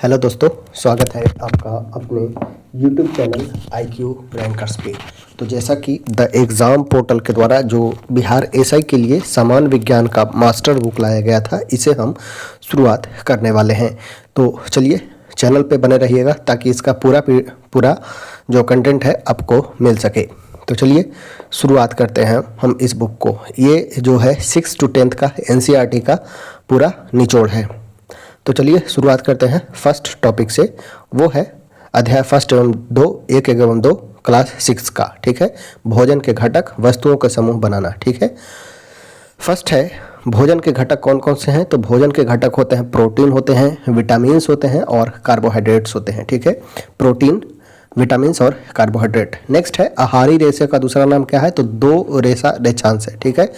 Hello दोस्तों, स्वागत है आपका अपने YouTube चैनल IQ रैंकर्स पे। तो जैसा कि द एग्ज़ाम पोर्टल के द्वारा जो बिहार एसआई के लिए समान विज्ञान का मास्टर बुक लाया गया था, इसे हम शुरुआत करने वाले हैं। तो चलिए चैनल पे बने रहिएगा ताकि इसका पूरा जो कंटेंट है आपको मिल सके। तो चलिए शुरुआत करते हैं हम इस बुक को। ये जो है 6 to 10th का NCERT का पूरा निचोड़ है। तो चलिए शुरुआत करते हैं फर्स्ट टॉपिक से। वो है अध्याय फर्स्ट एवं 2, 1 एवं 2 क्लास 6 का। ठीक है, भोजन के घटक, वस्तुओं का समूह बनाना। ठीक है, फर्स्ट है भोजन के घटक कौन कौन से हैं। तो भोजन के घटक होते हैं प्रोटीन होते हैं, विटामिन्स होते हैं और कार्बोहाइड्रेट्स होते हैं। ठीक है, प्रोटीन, विटामिन्स और कार्बोहाइड्रेट। नेक्स्ट है आहारी रेशे का दूसरा नाम क्या है। तो 2 रेशा रेछांश है। ठीक है,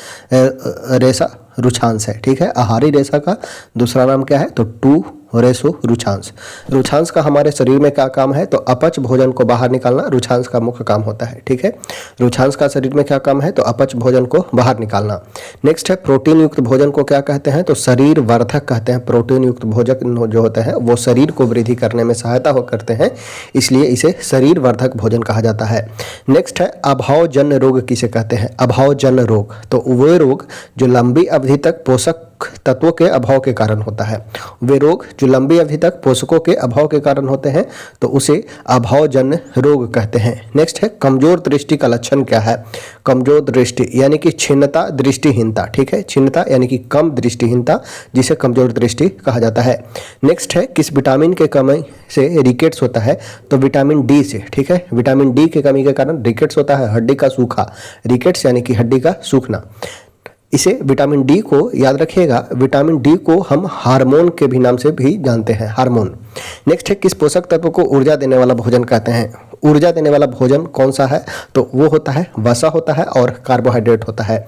रेशा रुछांश है। ठीक है, आहारी रेशा का दूसरा नाम क्या है। तो 2 रेशो रुछांश। रुछांश का हमारे शरीर में क्या काम है। तो अपच भोजन को बाहर निकालना रुछांश का मुख्य काम होता है। ठीक है, रुछांश का शरीर में क्या काम है। तो अपच भोजन को बाहर निकालना। नेक्स्ट है प्रोटीन युक्त भोजन को क्या कहते हैं। तो शरीर वर्धक कहते हैं। प्रोटीन युक्त भोजन जो होते हैं वो शरीर को वृद्धि करने में सहायता करते हैं, इसलिए इसे शरीर वर्धक भोजन कहा जाता है। नेक्स्ट है अभावजन्य रोग किसे कहते हैं। अभावजन्य रोग, तो वो रोग जो लंबी अवधि तक पोषक तत्वों के अभाव के कारण होता है। वे रोग जो लंबी अवधि तक पोषकों के अभाव के कारण होते हैं तो उसे अभावजन्य रोग कहते हैं। नेक्स्ट है कमजोर दृष्टि का लक्षण क्या है। कमजोर दृष्टि यानी कि छिन्नता, दृष्टिहीनता। ठीक है, छिन्नता यानी कि कम दृष्टिहीनता, जिसे कमजोर दृष्टि कहा जाता है। नेक्स्ट है किस विटामिन के कमी से रिकेट्स होता है। तो विटामिन डी से। ठीक है, विटामिन डी की कमी के कारण रिकेट्स होता है, हड्डी का सूखा। रिकेट्स यानी कि हड्डी का सूखना। इसे विटामिन डी को याद रखिएगा, विटामिन डी को हम हार्मोन के भी नाम से भी जानते हैं, हार्मोन। नेक्स्ट है किस पोषक तत्व को ऊर्जा देने वाला भोजन कहते हैं। ऊर्जा देने वाला भोजन कौन सा है। तो वो होता है वसा होता है और कार्बोहाइड्रेट होता है।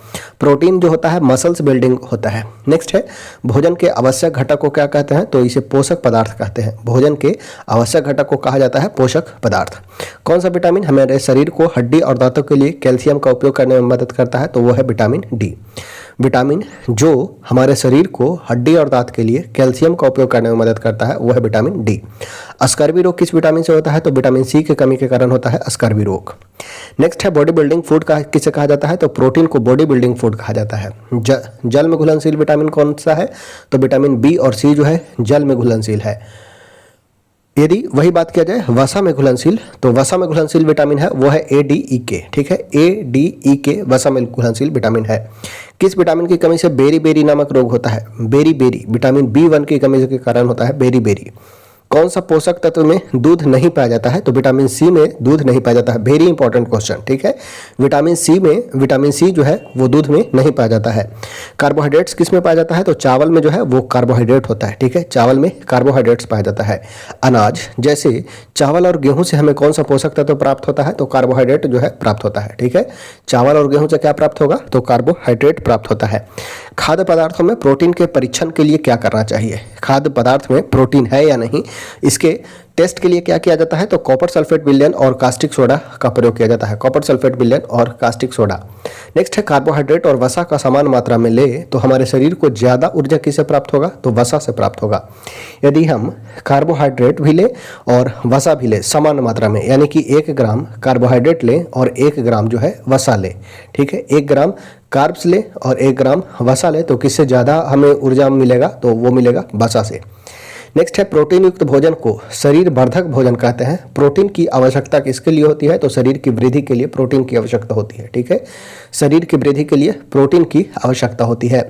प्रोटीन जो होता है मसल्स बिल्डिंग होता है। नेक्स्ट है भोजन के आवश्यक घटक को क्या कहते हैं। तो इसे पोषक पदार्थ कहते हैं। भोजन के आवश्यक घटक को कहा जाता है पोषक पदार्थ। कौन सा विटामिन हमारे शरीर को हड्डी और दांतों के लिए कैल्शियम का उपयोग करने में मदद करता है। तो वो है विटामिन डी। विटामिन जो हमारे शरीर को हड्डी और दांत के लिए कैल्शियम का उपयोग करने में मदद करता है वो है विटामिन डी। अस्कर्वी रोग किस विटामिन से होता है। तो विटामिन सी की कमी के कारण होता है अस्कर्वी रोग। नेक्स्ट है बॉडी बिल्डिंग फूड का किसे कहा जाता है। तो प्रोटीन को बॉडी बिल्डिंग फूड कहा जाता है। जल में घुलनशील विटामिन कौन सा है। तो विटामिन बी और सी जो है जल में घुलनशील है। यदि वही बात किया जाए वसा में घुलनशील, तो वसा में घुलनशील विटामिन है वो है ADEK। ठीक है, ADEK वसा में घुलनशील विटामिन है। किस विटामिन की कमी से बेरी बेरी नामक रोग होता है। बेरी बेरी विटामिन B1 की कमी के कारण होता है बेरी बेरी। कौन सा पोषक तत्व में दूध नहीं पाया जाता है। तो विटामिन सी में दूध नहीं पाया जाता है। Very important question. ठीक है, विटामिन सी जो है वो दूध में नहीं पाया जाता है। कार्बोहाइड्रेट्स किस में पाया जाता है। तो चावल में जो है वो कार्बोहाइड्रेट होता है। ठीक है, चावल में कार्बोहाइड्रेट्स पाया जाता है। अनाज जैसे चावल और गेहूं से हमें कौन सा पोषक तत्व प्राप्त होता है। तो कार्बोहाइड्रेट जो है प्राप्त होता है। ठीक है, चावल और गेहूं से क्या प्राप्त होगा। तो कार्बोहाइड्रेट प्राप्त होता है। खाद्य पदार्थों में प्रोटीन के परीक्षण के लिए क्या करना चाहिए। खाद्य पदार्थ में प्रोटीन है या नहीं, इसके टेस्ट के लिए क्या किया जाता है। तो कॉपर सल्फेट विलयन और कास्टिक सोडा का प्रयोग किया जाता है। कॉपर सल्फेट विलयन और कास्टिक सोडा। नेक्स्ट है कार्बोहाइड्रेट और वसा का समान मात्रा में ले तो हमारे शरीर को ज़्यादा ऊर्जा किससे प्राप्त होगा। तो वसा से प्राप्त होगा। यदि हम कार्बोहाइड्रेट भी ले और वसा भी ले समान मात्रा में, यानी कि 1 ग्राम कार्बोहाइड्रेट ले और 1 ग्राम जो है वसा ले। ठीक है, 1 ग्राम कार्ब्स ले और 1 ग्राम वसा ले तो किससे ज़्यादा हमें ऊर्जा मिलेगा। तो वो मिलेगा वसा से। नेक्स्ट है प्रोटीन युक्त भोजन को शरीर वर्धक भोजन कहते हैं। प्रोटीन की आवश्यकता किसके लिए होती है। तो शरीर की वृद्धि के लिए प्रोटीन की आवश्यकता होती है। ठीक है, शरीर की वृद्धि के लिए प्रोटीन की आवश्यकता होती है।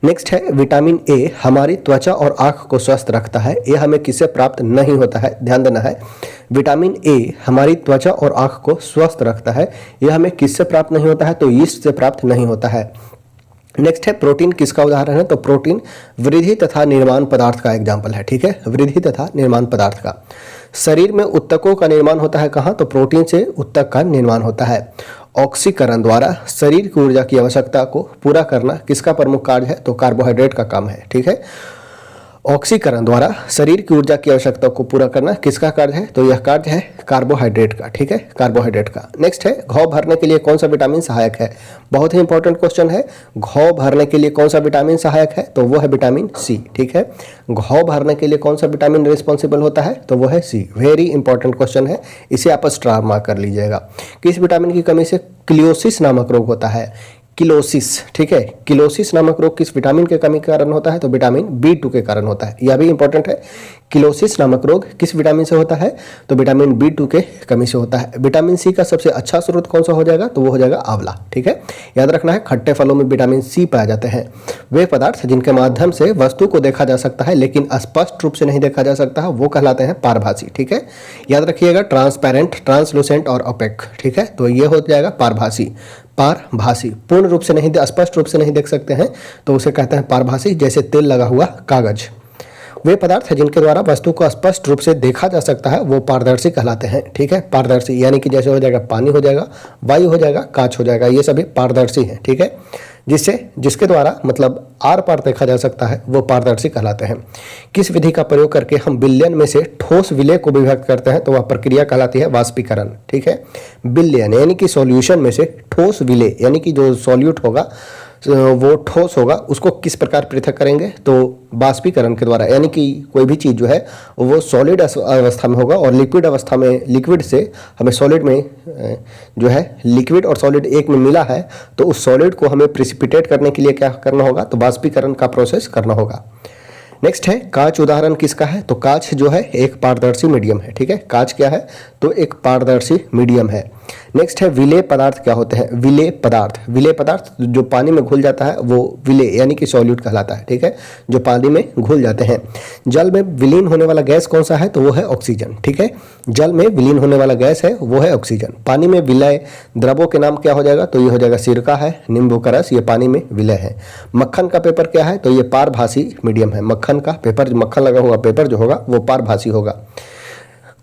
नेक्स्ट है विटामिन ए हमारी त्वचा और आंख को स्वस्थ रखता है। ये हमें किससे प्राप्त नहीं होता है, ध्यान देना है। विटामिन ए हमारी त्वचा और आंख को स्वस्थ रखता है। यह हमें किससे प्राप्त नहीं होता है। तो यीस्ट से प्राप्त नहीं होता है। नेक्स्ट है प्रोटीन किसका उदाहरण है। तो प्रोटीन वृद्धि तथा निर्माण पदार्थ का एग्जाम्पल है। ठीक है, वृद्धि तथा निर्माण पदार्थ का। शरीर में उत्तकों का निर्माण होता है कहाँ। तो प्रोटीन से उत्तक का निर्माण होता है। ऑक्सीकरण द्वारा शरीर की ऊर्जा की आवश्यकता को पूरा करना किसका प्रमुख कार्य है। तो कार्बोहाइड्रेट का काम है। ठीक है, ऑक्सीकरण द्वारा शरीर की ऊर्जा की आवश्यकता को पूरा करना किसका कार्य है? तो यह कार्य है कार्बोहाइड्रेट का। ठीक है, कार्बोहाइड्रेट का। नेक्स्ट है घाव भरने के लिए कौन सा विटामिन सहायक है? बहुत ही इंपॉर्टेंट क्वेश्चन है। घाव भरने के लिए कौन सा विटामिन सहायक है? तो वो है विटामिन सी। ठीक है, घाव भरने के लिए कौन सा विटामिन रिस्पॉन्सिबल होता है? तो वो है सी। वेरी इंपॉर्टेंट क्वेश्चन है, इसे आप स्टार मार्क कर लीजिएगा। किस विटामिन की कमी से किलोसिस नामक रोग होता है? किलोसिस। ठीक है, किलोसिस नामक रोग किस विटामिन के कमी के कारण होता है? तो विटामिन B2 के कारण होता है। यह भी इंपॉर्टेंट है। किलोसिस नामक रोग किस विटामिन से होता है? तो विटामिन B2 के कमी से होता है। विटामिन सी का सबसे अच्छा स्रोत कौन सा हो जाएगा? तो वो हो जाएगा आंवला। ठीक है, याद रखना है खट्टे फलों में विटामिन सी पाए जाते हैं। वे पदार्थ जिनके माध्यम से वस्तु को देखा जा सकता है लेकिन स्पष्ट रूप से नहीं देखा जा सकता है वो कहलाते हैं पारभासी। ठीक है, याद रखिएगा ट्रांसपेरेंट, ट्रांसलूसेंट और ओपेक। ठीक है, तो ये हो जाएगा पारभासी। पारभासी पूर्ण रूप से नहीं, स्पष्ट रूप से नहीं देख सकते हैं तो उसे कहते हैं पारभासी। जैसे तेल लगा हुआ कागज। वे पदार्थ जिनके द्वारा वस्तु को स्पष्ट रूप से देखा जा सकता है वो पारदर्शी कहलाते हैं। ठीक है, पारदर्शी यानी कि जैसे हो जाएगा पानी हो जाएगा, वायु हो जाएगा, कांच हो जाएगा, ये सभी पारदर्शी हैं। ठीक है, जिसके द्वारा मतलब आर पार देखा जा सकता है वो पारदर्शी कहलाते हैं। किस विधि का प्रयोग करके हम विलयन में से ठोस विलय को विभक्त करते हैं? तो वह प्रक्रिया कहलाती है वाष्पीकरण। ठीक है, विलयन यानी कि सॉल्यूशन में से ठोस विलय यानी कि जो सॉल्यूट होगा वो ठोस होगा उसको किस प्रकार पृथक करेंगे? तो वाष्पीकरण के द्वारा। यानी कि कोई भी चीज़ जो है वो सॉलिड अवस्था में होगा और लिक्विड अवस्था में, लिक्विड से हमें सॉलिड में जो है लिक्विड और सॉलिड एक में मिला है तो उस सॉलिड को हमें प्रिसिपिटेट करने के लिए क्या करना होगा? तो वाष्पीकरण का प्रोसेस करना होगा। नेक्स्ट है कांच उदाहरण किसका है? तो कांच जो है एक पारदर्शी मीडियम है। ठीक है, कांच क्या है? तो एक पारदर्शी मीडियम है। नेक्स्ट है विलेय पदार्थ क्या होते हैं? विलेय पदार्थ, विलेय पदार्थ जो पानी में घुल जाता है वो विलेय यानी कि सॉल्यूट कहलाता है। ठीक है, जो पानी में घुल जाते हैं। जल में विलीन होने वाला गैस कौन सा है? तो वो है ऑक्सीजन। ठीक है, जल में विलीन होने वाला गैस है वो है ऑक्सीजन। पानी में विलय द्रवों के नाम क्या हो जाएगा? तो ये हो जाएगा सिरका है, नींबू का रस, ये पानी में विलय है। मक्खन का पेपर क्या है? तो ये पारभासी मीडियम है। मक्खन का पेपर, मक्खन लगा हुआ पेपर जो होगा वो पारभासी होगा।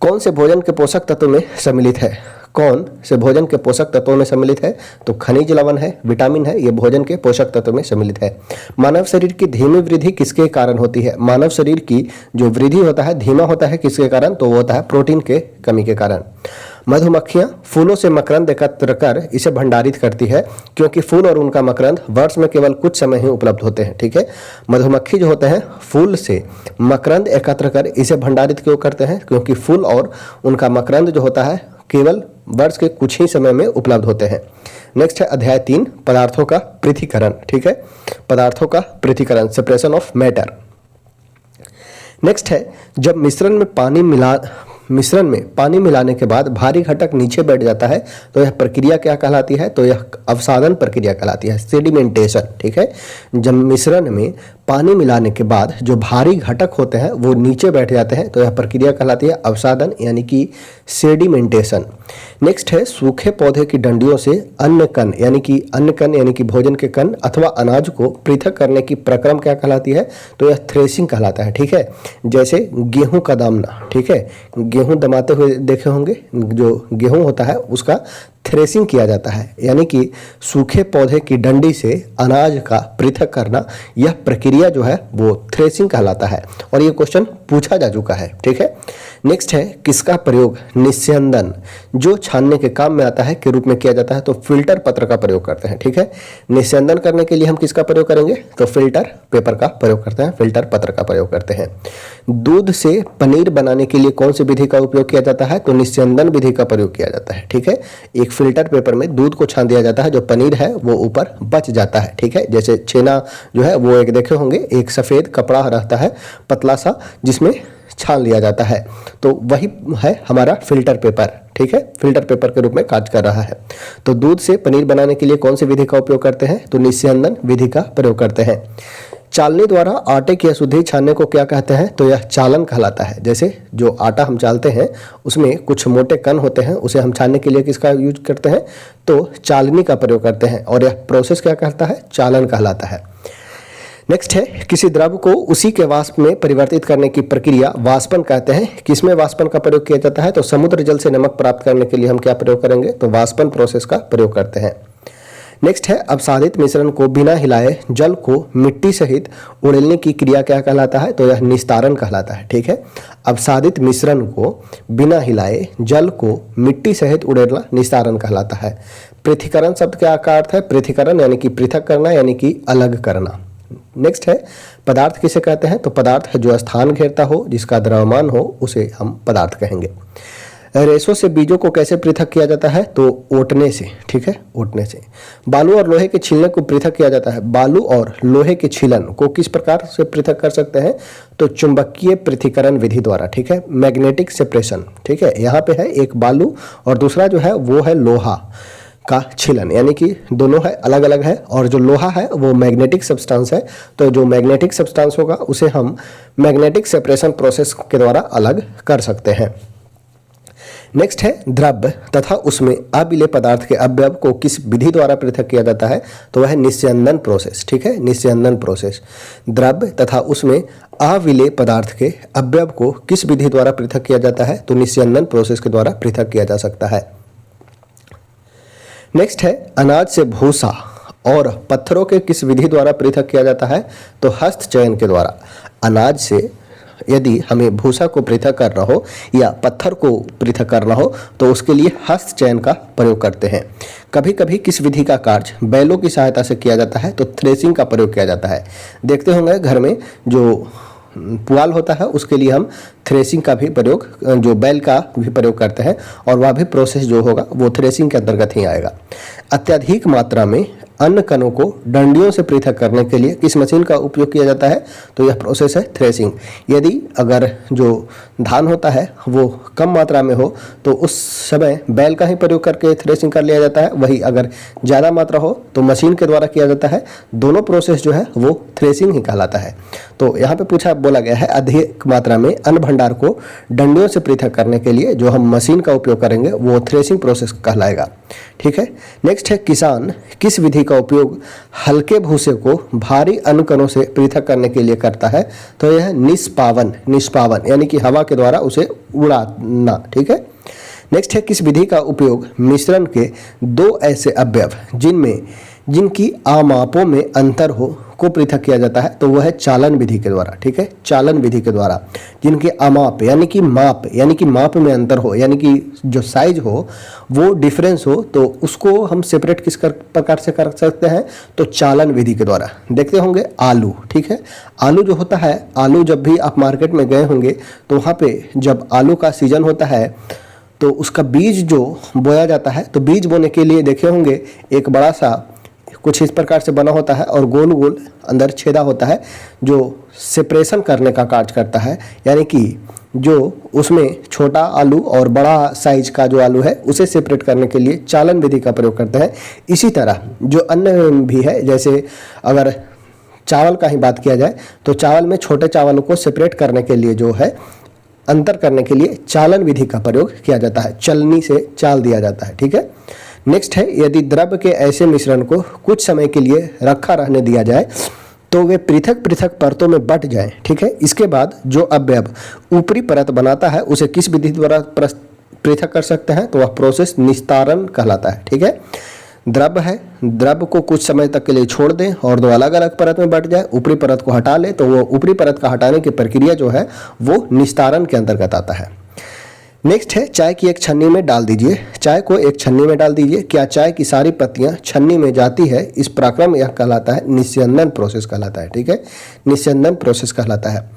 कौन से भोजन के पोषक तत्व में सम्मिलित है? कौन से भोजन के पोषक तत्वों में सम्मिलित है? तो खनिज लवण है, विटामिन है, ये भोजन के पोषक तत्व में सम्मिलित है। मानव शरीर की धीमी वृद्धि किसके कारण होती है? मानव शरीर की जो वृद्धि होता है धीमा होता है किसके कारण? तो वो होता है प्रोटीन के कमी के कारण। मधुमक्खियां फूलों से मकरंद एकत्र कर इसे भंडारित करती है क्योंकि फूल और उनका मकरंद वर्ष में केवल कुछ समय ही उपलब्ध होते हैं। ठीक है, मधुमक्खी जो होते हैं फूल से मकरंद एकत्र कर इसे भंडारित क्यों करते हैं? क्योंकि फूल और उनका मकरंद जो होता है केवल वर्ष के कुछ ही समय में उपलब्ध होते हैं। नेक्स्ट है अध्याय 3 पदार्थों का पृथक्करण। ठीक है, पदार्थों का पृथक्करण, सेपरेशन ऑफ मैटर। नेक्स्ट है जब मिश्रण में पानी मिलाने के बाद भारी घटक नीचे बैठ जाता है तो यह प्रक्रिया क्या कहलाती है? तो यह अवसादन प्रक्रिया कहलाती है, सेडिमेंटेशन। ठीक है, जब मिश्रण में पानी मिलाने के बाद जो भारी घटक होते हैं वो नीचे बैठ जाते हैं तो यह प्रक्रिया कहलाती है अवसादन यानी कि सेडिमेंटेशन। नेक्स्ट है सूखे पौधे की डंडियों से अन्न कण यानी कि भोजन के कण अथवा अनाज को पृथक करने की प्रक्रम क्या कहलाती है? तो यह थ्रेसिंग कहलाता है। ठीक है, जैसे गेहूं का दामना। ठीक है, गेहूं दमाते हुए देखे होंगे, जो गेहूं होता है उसका थ्रेसिंग किया जाता है यानी कि सूखे पौधे की डंडी से अनाज का पृथक करना, यह प्रक्रिया जो है वो थ्रेसिंग कहलाता है और ये क्वेश्चन पूछा जा चुका है। ठीक है, नेक्स्ट है किसका प्रयोग निस्यंदन जो छानने के काम में आता है के रूप में किया जाता है? तो फिल्टर पत्र का प्रयोग करते हैं। ठीक है, निस्यंदन करने के लिए हम किसका प्रयोग करेंगे? तो फिल्टर पेपर का प्रयोग करते हैं, फिल्टर पत्र का प्रयोग करते हैं। दूध से पनीर बनाने के लिए कौन सी विधि का उपयोग किया जाता है? तो निस्यंदन विधि का प्रयोग किया जाता है। ठीक है, एक फिल्टर पेपर में दूध को छान दिया जाता है, जो पनीर है वो ऊपर बच जाता है। ठीक है, जैसे छेना जो है वो एक देखे होंगे, एक सफेद कपड़ा रहता है पतला सा जिसमें छान लिया जाता है, तो वही है हमारा फिल्टर पेपर। ठीक है, फिल्टर पेपर के रूप में कार्य कर रहा है। तो दूध से पनीर बनाने के लिए कौन सी विधि का उपयोग करते हैं? तो निस्यंदन विधि का प्रयोग करते हैं। चालनी द्वारा आटे की अशुद्धि छानने को क्या कहते हैं? तो यह चालन कहलाता है। जैसे जो आटा हम चालते हैं उसमें कुछ मोटे कण होते हैं, उसे हम छानने के लिए किसका यूज करते हैं? तो चालनी का प्रयोग करते हैं और यह प्रोसेस क्या कहता है? चालन कहलाता है। नेक्स्ट है किसी द्रव को उसी के वाष्प में परिवर्तित करने की प्रक्रिया वाष्पन कहते हैं। किसमें वाष्पन का प्रयोग किया जाता है? तो समुद्र जल से नमक प्राप्त करने के लिए हम क्या प्रयोग करेंगे? तो वाष्पन प्रोसेस का प्रयोग करते हैं। नेक्स्ट है अपसादित मिश्रण को बिना हिलाए जल को मिट्टी सहित उड़ेलने की क्रिया क्या कहलाता है? तो यह निस्तारण कहलाता है। ठीक है, अपसादित मिश्रण को बिना हिलाए जल को मिट्टी सहित उड़ेलना निस्तारण कहलाता है। पृथक्करण शब्द का क्या अर्थ है? पृथक्करण यानी कि पृथक करना यानी कि अलग करना। नेक्स्ट है पदार्थ किसे कहते हैं? तो पदार्थ है जो स्थान घेरता हो, जिसका द्रव्यमान हो, उसे हम पदार्थ कहेंगे। रेशों से बीजों को कैसे पृथक किया जाता है? तो ओटने से। ठीक है, ओटने से। बालू और लोहे के छीलन को पृथक किया जाता है। बालू और लोहे के छीलन को किस प्रकार से पृथक कर सकते हैं? तो चुंबकीय पृथक्करण विधि द्वारा। ठीक है, मैग्नेटिक सेपरेशन। ठीक है, यहाँ पे है एक बालू और दूसरा जो है वो है लोहा का छीलन, यानी कि दोनों है अलग अलग है, और जो लोहा है वो मैग्नेटिक सब्सटेंस है, तो जो मैग्नेटिक सब्सटेंस होगा उसे हम मैग्नेटिक सेपरेशन प्रोसेस के द्वारा अलग कर सकते हैं। नेक्स्ट है द्रव्य तथा उसमें अविलेय पदार्थ के अवयव को किस विधि द्वारा पृथक किया जाता है? तो वह है निस्यंदन प्रोसेस। ठीक है, निस्यंदन प्रोसेस। द्रव्य तथा उसमें अविलेय पदार्थ के अवयव को किस विधि द्वारा पृथक किया जाता है? तो निस्यंदन प्रोसेस के द्वारा पृथक किया जा सकता है। नेक्स्ट है अनाज से भूसा और पत्थरों के किस विधि द्वारा पृथक किया जाता है? तो हस्त चयन के द्वारा। अनाज से यदि हमें भूसा को पृथक करना हो या पत्थर को पृथक करना हो तो उसके लिए हस्त चयन का प्रयोग करते हैं। कभी कभी किस विधि का कार्य बैलों की सहायता से किया जाता है? तो थ्रेसिंग का प्रयोग किया जाता है। देखते होंगे घर में जो पुआल होता है उसके लिए हम थ्रेसिंग का भी प्रयोग, जो बैल का भी प्रयोग करते हैं, और वह भी प्रोसेस जो होगा वो थ्रेसिंग के अंतर्गत ही आएगा। अत्यधिक मात्रा में अन्न कणों को डंडियों से पृथक करने के लिए किस मशीन का उपयोग किया जाता है? तो यह प्रोसेस है थ्रेसिंग। यदि अगर जो धान होता है वो कम मात्रा में हो तो उस समय बैल का ही प्रयोग करके थ्रेसिंग कर लिया जाता है, वही अगर ज़्यादा मात्रा हो तो मशीन के द्वारा किया जाता है। दोनों प्रोसेस जो है वो थ्रेसिंग ही कहलाता है। तो यहाँ पे बोला गया है अधिक मात्रा में अन्न भंडार को डंडियों से पृथक करने के लिए जो हम मशीन का उपयोग करेंगे वो थ्रेसिंग प्रोसेस कहलाएगा। ठीक है, नेक्स्ट है किसान किस विधि का उपयोग हल्के भूसे को भारी अन्न कणों से पृथक करने के लिए करता है? तो यह निष्पावन, निष्पावन यानी कि हवा के द्वारा उसे उड़ाना। ठीक है, नेक्स्ट है किस विधि का उपयोग मिश्रण के दो ऐसे अवयव जिनकी आमापों में अंतर हो को पृथक किया जाता है? तो वह है चालन विधि के द्वारा। ठीक है, चालन विधि के द्वारा जिनके अमाप यानी कि माप में अंतर हो, यानी कि जो साइज हो वो डिफरेंस हो, तो उसको हम सेपरेट किस प्रकार से कर सकते हैं? तो चालन विधि के द्वारा। देखते होंगे आलू। ठीक है, आलू जो होता है, आलू जब भी आप मार्केट में गए होंगे तो वहाँ पे जब आलू का सीजन होता है तो उसका बीज जो बोया जाता है, तो बीज बोने के लिए देखे होंगे एक बड़ा सा कुछ इस प्रकार से बना होता है और गोल गोल अंदर छेदा होता है जो सेपरेशन करने का कार्य करता है, यानी कि जो उसमें छोटा आलू और बड़ा साइज का जो आलू है उसे सेपरेट करने के लिए चालन विधि का प्रयोग करते हैं। इसी तरह जो अन्य भी है, जैसे अगर चावल का ही बात किया जाए तो चावल में छोटे चावलों को सेपरेट करने के लिए जो है अंतर करने के लिए चालन विधि का प्रयोग किया जाता है, चलनी से चाल दिया जाता है। ठीक है, नेक्स्ट है यदि द्रव्य के ऐसे मिश्रण को कुछ समय के लिए रखा रहने दिया जाए तो वे पृथक पृथक परतों में बट जाएं। ठीक है, इसके बाद जो अवयव ऊपरी परत बनाता है उसे किस विधि द्वारा पृथक कर सकते हैं? तो वह प्रोसेस निस्तारण कहलाता है। ठीक है, द्रव्य है, द्रव्य को कुछ समय तक के लिए छोड़ दें और दो अलग अलग परत में बट जाए, ऊपरी परत को हटा ले, तो वो ऊपरी परत का हटाने की प्रक्रिया जो है वो निस्तारण के अंतर्गत आता है। नेक्स्ट है चाय की एक छन्नी में डाल दीजिए। चाय को एक छन्नी में डाल दीजिए, क्या चाय की सारी पत्तियां छन्नी में जाती है? इस प्रक्रम यह कहलाता है निस्यंदन प्रोसेस कहलाता है। ठीक है, निस्यंदन प्रोसेस कहलाता है।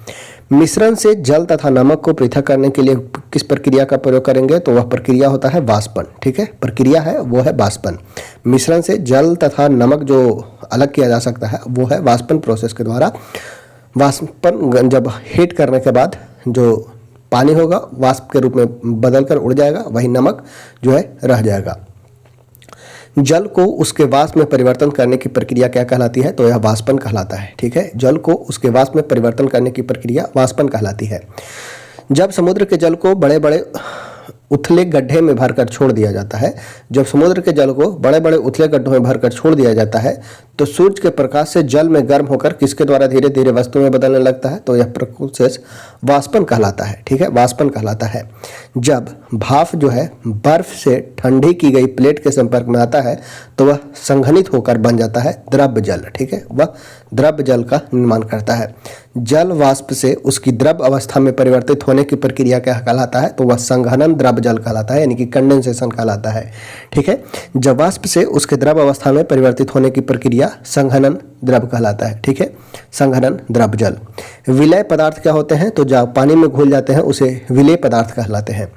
मिश्रण से जल तथा नमक को पृथक करने के लिए किस प्रक्रिया का प्रयोग करेंगे? तो वह प्रक्रिया होता है वाष्पन। ठीक है, प्रक्रिया है वो है वाष्पन। मिश्रण से जल तथा नमक जो अलग किया जा सकता है वो है वाष्पन प्रोसेस के द्वारा। वाष्पन जब हीट करने के बाद जो पानी होगा वाष्प के रूप में बदलकर उड़ जाएगा, वही नमक जो है रह जाएगा। जल को उसके वाष्प में परिवर्तन करने की प्रक्रिया क्या कहलाती है? तो यह वाष्पन कहलाता है। ठीक है, जल को उसके वाष्प में परिवर्तन करने की प्रक्रिया वाष्पन कहलाती है। जब समुद्र के जल को बड़े बड़े उथले गड्ढे में भरकर छोड़ दिया जाता है, जब समुद्र के जल को बड़े बड़े उथले गड्ढों में भरकर छोड़ दिया जाता है तो सूर्य के प्रकाश से जल में गर्म होकर किसके द्वारा धीरे धीरे वस्तु में बदलने लगता है? तो यह प्रोसेस वाष्पन कहलाता है। ठीक है, वाष्पन कहलाता है। जब भाप जो है बर्फ से ठंडी की गई प्लेट के संपर्क में आता है तो वह संघनित होकर बन जाता है द्रव जल। ठीक है, वह द्रव जल का निर्माण करता है। जल वाष्प से उसकी द्रव अवस्था में परिवर्तित होने की प्रक्रिया क्या कहलाता है? तो वह संघनन द्रव जल कहलाता है, यानी कि कंडेंसेशन कहलाता है। ठीक है, जब वाष्प से उसके द्रव अवस्था में परिवर्तित होने की प्रक्रिया संघनन द्रव कहलाता है। ठीक है, संघनन द्रव जल। विलय पदार्थ क्या होते हैं? तो जब पानी में घुल जाते हैं उसे विलय पदार्थ कहलाते हैं।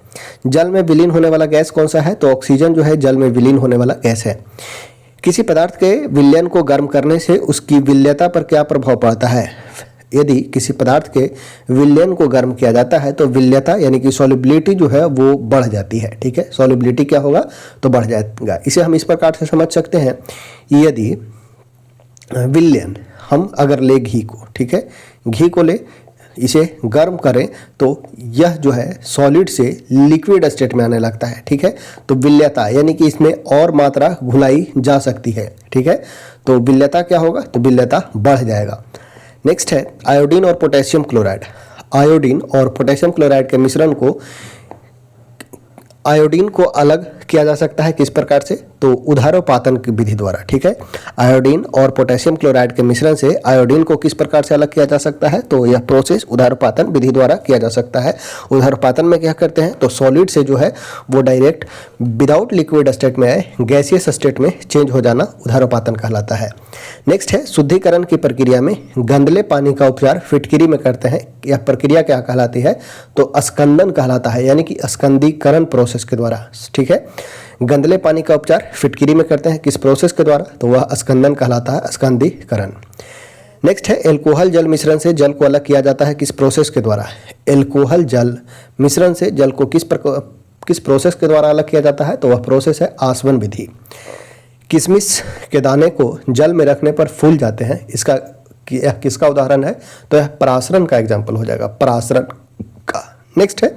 जल में विलीन होने वाला गैस कौन सा है? तो ऑक्सीजन जो है जल में विलीन होने वाला गैस है। किसी पदार्थ के विलयन को गर्म करने से उसकी विलयता पर क्या प्रभाव पड़ता है? यदि किसी पदार्थ के विलयन को गर्म किया जाता है तो विलयता यानी कि सॉल्युबिलिटी जो है वो बढ़ जाती है। ठीक है, सॉल्युबिलिटी क्या होगा? तो बढ़ जाएगा। इसे हम इस प्रकार से समझ सकते हैं, यदि विलयन हम अगर ले घी को, ठीक है, घी को ले इसे गर्म करें तो यह जो है सॉलिड से लिक्विड स्टेट में आने लगता है। ठीक है, तो विलयता यानी कि इसमें और मात्रा घुलाई जा सकती है। ठीक है, तो विलयता क्या होगा? तो विलयता बढ़ जाएगा। नेक्स्ट है आयोडीन और पोटेशियम क्लोराइड। आयोडीन और पोटेशियम क्लोराइड के मिश्रण को आयोडीन को अलग किया जा सकता है किस प्रकार से? तो उधारोपातन की विधि द्वारा। ठीक है, आयोडीन और पोटेशियम क्लोराइड के मिश्रण से आयोडीन को किस प्रकार से अलग किया जा सकता है? तो यह प्रोसेस उधारोपातन विधि द्वारा किया जा सकता है। उधारोपातन में क्या करते हैं? तो सॉलिड से जो है वो डायरेक्ट विदाउट लिक्विड स्टेट में आए गैसियस स्टेट में चेंज हो जाना उधारोपातन कहलाता है। नेक्स्ट है शुद्धिकरण की प्रक्रिया में गंदले पानी का उपचार फिटकिरी में करते हैं। यह प्रक्रिया क्या कहलाती है? तो स्कंदन कहलाता है, यानी कि स्कंदीकरण प्रोसेस के द्वारा। ठीक है, गंदले पानी का उपचार फिटकिरी में करते हैं किस प्रोसेस के द्वारा? तो वह स्कंदन कहलाता है, स्कंदीकरण। नेक्स्ट है एल्कोहल जल मिश्रण से जल को अलग किया जाता है किस प्रोसेस के द्वारा? एल्कोहल जल मिश्रण से जल को किस प्रोसेस के द्वारा अलग किया जाता है? तो वह प्रोसेस है आसवन विधि। किशमिश के दाने को जल में रखने पर फूल जाते हैं, इसका यह किसका उदाहरण है? तो यह परासरण का एग्जाम्पल हो जाएगा, परासरण का। नेक्स्ट है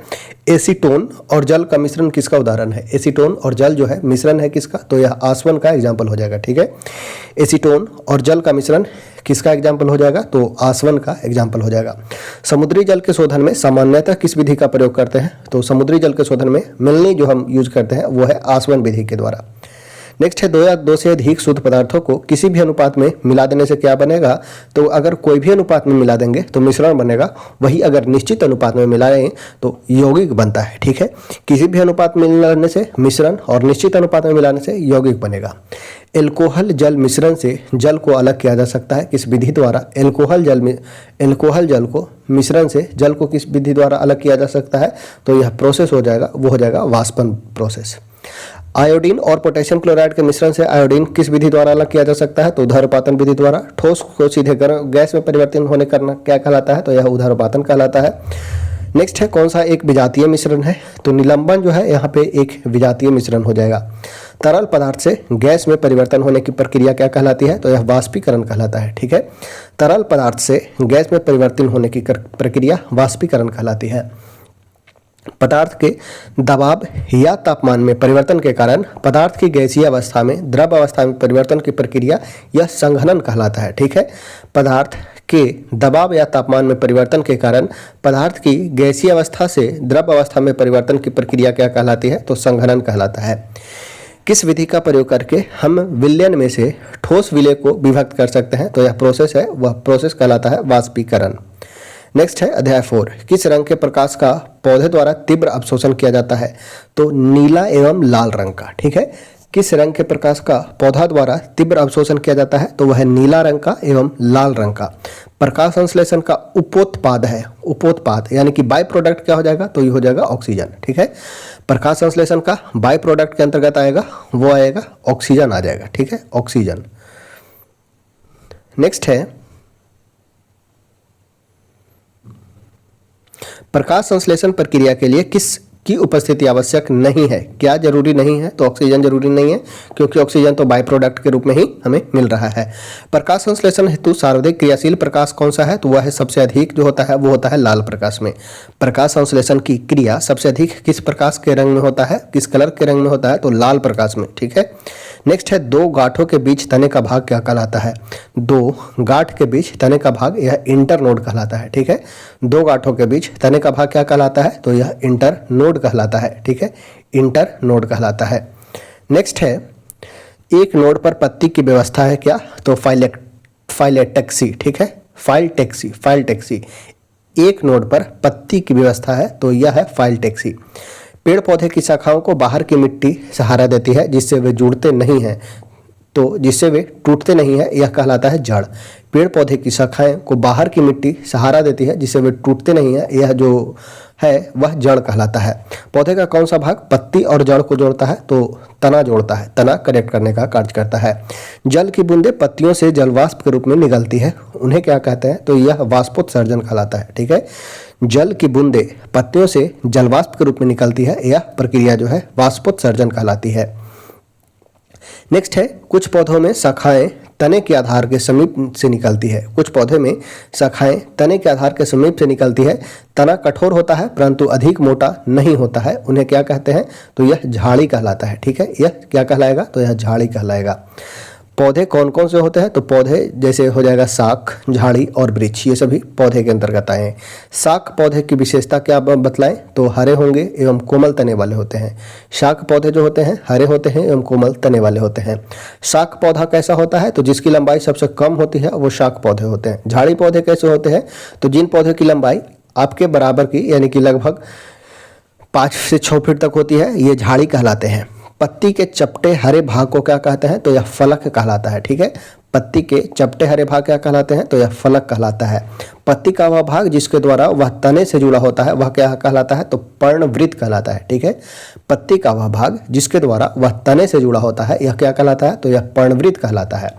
एसीटोन और जल का मिश्रण किसका उदाहरण है? एसीटोन और जल जो है मिश्रण है किसका? तो यह आसवन का एग्जाम्पल हो जाएगा। ठीक है, एसीटोन और जल का मिश्रण किसका एग्जाम्पल हो जाएगा? तो आसवन का एग्जाम्पल हो जाएगा। समुद्री जल के शोधन में सामान्यतः किस विधि का प्रयोग करते हैं? तो समुद्री जल के शोधन में मिलनी जो हम यूज करते हैं वो है आसवन विधि के द्वारा। नेक्स्ट है दो या दो से अधिक शुद्ध पदार्थों को किसी भी अनुपात में मिला देने से क्या बनेगा? तो अगर कोई भी अनुपात में मिला देंगे तो मिश्रण बनेगा, वही अगर निश्चित अनुपात में मिलाएं तो यौगिक बनता है। ठीक है, किसी भी अनुपात में मिलाने से मिश्रण और निश्चित अनुपात में मिलाने से यौगिक बनेगा। एल्कोहल जल मिश्रण से जल को अलग किया जा सकता है किस विधि द्वारा? एल्कोहल जल को मिश्रण से जल को किस विधि द्वारा अलग किया जा सकता है? तो यह प्रोसेस हो जाएगा, वो हो जाएगा वाष्पन प्रोसेस। आयोडीन और पोटेशियम क्लोराइड के मिश्रण से आयोडीन किस विधि द्वारा अलग किया जा सकता है? तो उधारोपातन विधि द्वारा। ठोस को सीधे गैस में परिवर्तन होने करना क्या कहलाता है? तो यह उधारोपातन कहलाता है। नेक्स्ट है कौन सा एक विजातीय मिश्रण है? तो निलंबन जो है यहाँ पे एक विजातीय मिश्रण हो जाएगा। तरल पदार्थ से गैस में परिवर्तन होने की प्रक्रिया क्या कहलाती है? तो यह वाष्पीकरण कहलाता है। ठीक है, तरल पदार्थ से गैस में परिवर्तन होने की प्रक्रिया वाष्पीकरण कहलाती है। पदार्थ के दबाव या तापमान में परिवर्तन के कारण पदार्थ की गैसीय अवस्था में द्रव अवस्था में परिवर्तन की प्रक्रिया यह संघनन कहलाता है। ठीक है, पदार्थ के दबाव या तापमान में परिवर्तन के कारण पदार्थ की गैसीय अवस्था से द्रव अवस्था में परिवर्तन की प्रक्रिया क्या कहलाती है? तो संघनन कहलाता है। किस विधि का प्रयोग करके हम विलयन में से ठोस विलय को विभक्त कर सकते हैं? तो यह प्रोसेस है, वह प्रोसेस कहलाता है वाष्पीकरण। नेक्स्ट है अध्याय 4। किस रंग के प्रकाश का पौधे द्वारा तीव्र अवशोषण किया जाता है? तो नीला एवं लाल रंग का। ठीक है, किस रंग के प्रकाश का पौधा द्वारा तीव्र अवशोषण किया जाता है? तो वह नीला रंग का एवं लाल रंग का। प्रकाश संश्लेषण का उपोत्पाद है, उपोत्पाद यानी कि बाय प्रोडक्ट क्या हो जाएगा? तो ये हो जाएगा ऑक्सीजन। ठीक है, प्रकाश संश्लेषण का बाय प्रोडक्ट के अंतर्गत आएगा, वो आएगा ऑक्सीजन आ जाएगा। ठीक है, ऑक्सीजन। नेक्स्ट है प्रकाश संश्लेषण प्रक्रिया के लिए किस की उपस्थिति आवश्यक नहीं है? क्या जरूरी नहीं है? तो ऑक्सीजन जरूरी नहीं है, क्योंकि ऑक्सीजन तो बाय प्रोडक्ट के रूप में ही हमें मिल रहा है। प्रकाश संश्लेषण हेतु सर्वाधिक क्रियाशील प्रकाश कौन सा है? तो वह है सबसे अधिक जो होता है वो होता है लाल प्रकाश में। प्रकाश संश्लेषण की क्रिया सबसे अधिक किस प्रकाश के रंग में होता है, किस कलर के रंग में होता है? तो लाल प्रकाश में। ठीक है, नेक्स्ट है दो गांठों के बीच तने का भाग क्या कहलाता है? दो गांठ के बीच तने का भाग यह इंटरनोड कहलाता है। ठीक है, दो गांठों के बीच तने का भाग क्या कहलाता है? तो यह इंटरनोड कहलाता है। ठीक है, इंटरनोड कहलाता है। नेक्स्ट है एक नोड पर पत्ती की व्यवस्था है क्या? तो फाइलेटेक्सी। ठीक है, फाइलटेक्सी। एक नोड पर पत्ती की व्यवस्था है तो यह है फाइलटेक्सी। पेड़ पौधे की शाखाओं को बाहर की मिट्टी सहारा देती है जिससे वे जुड़ते नहीं हैं, तो जिससे वे टूटते नहीं हैं, यह कहलाता है जड़। पेड़ पौधे की शाखाएं को बाहर की मिट्टी सहारा देती है जिससे वे टूटते नहीं हैं, यह जो है वह जड़ कहलाता है। पौधे का कौन सा भाग पत्ती और जड़ को जोड़ता है? तो तना जोड़ता है, तना कनेक्ट करने का कार्य करता है। जल की बूंदें पत्तियों से जलवाष्प के रूप में निकलती है, उन्हें क्या कहते हैं? तो यह वाष्पोत्सर्जन कहलाता है। ठीक है, जल की बूंदें पत्तियों से जलवाष्प के रूप में निकलती है, यह प्रक्रिया जो है वाष्पोत्सर्जन कहलाती है। नेक्स्ट है कुछ पौधों में शाखाएं तने के आधार के समीप से निकलती है। कुछ पौधे में शाखाएं तने के आधार के समीप से निकलती है। तना कठोर होता है परंतु अधिक मोटा नहीं होता है, उन्हें क्या कहते हैं? तो यह झाड़ी कहलाता है। ठीक है, यह क्या कहलाएगा? तो यह झाड़ी कहलाएगा। पौधे कौन कौन से होते हैं? तो पौधे जैसे हो जाएगा शाख, झाड़ी और वृक्ष, ये सभी पौधे के अंतर्गत आए हैं। शाख पौधे की विशेषता क्या बतलाएं? तो हरे होंगे एवं कोमल तने वाले होते हैं। शाख पौधे जो होते हैं हरे होते हैं एवं कोमल तने वाले होते हैं। शाख पौधा कैसा होता है? तो जिसकी लंबाई सबसे कम होती है वो शाख पौधे होते हैं। झाड़ी पौधे कैसे होते हैं? तो जिन पौधे की लंबाई आपके बराबर की यानी कि लगभग 5 से 6 फीट तक होती है, ये झाड़ी कहलाते हैं। पत्ती के चपटे हरे भाग को क्या कहते हैं? तो यह फलक कहलाता है। ठीक है, पत्ती के चपटे हरे भाग क्या कहलाते हैं? तो यह फलक कहलाता है। पत्ती का वह भाग जिसके द्वारा वह तने से जुड़ा होता है वह क्या कहलाता है? तो पर्णवृत्त कहलाता है। ठीक है, पत्ती का वह भाग जिसके द्वारा वह तने से जुड़ा होता है यह क्या कहलाता है? तो यह पर्णवृत्त कहलाता है।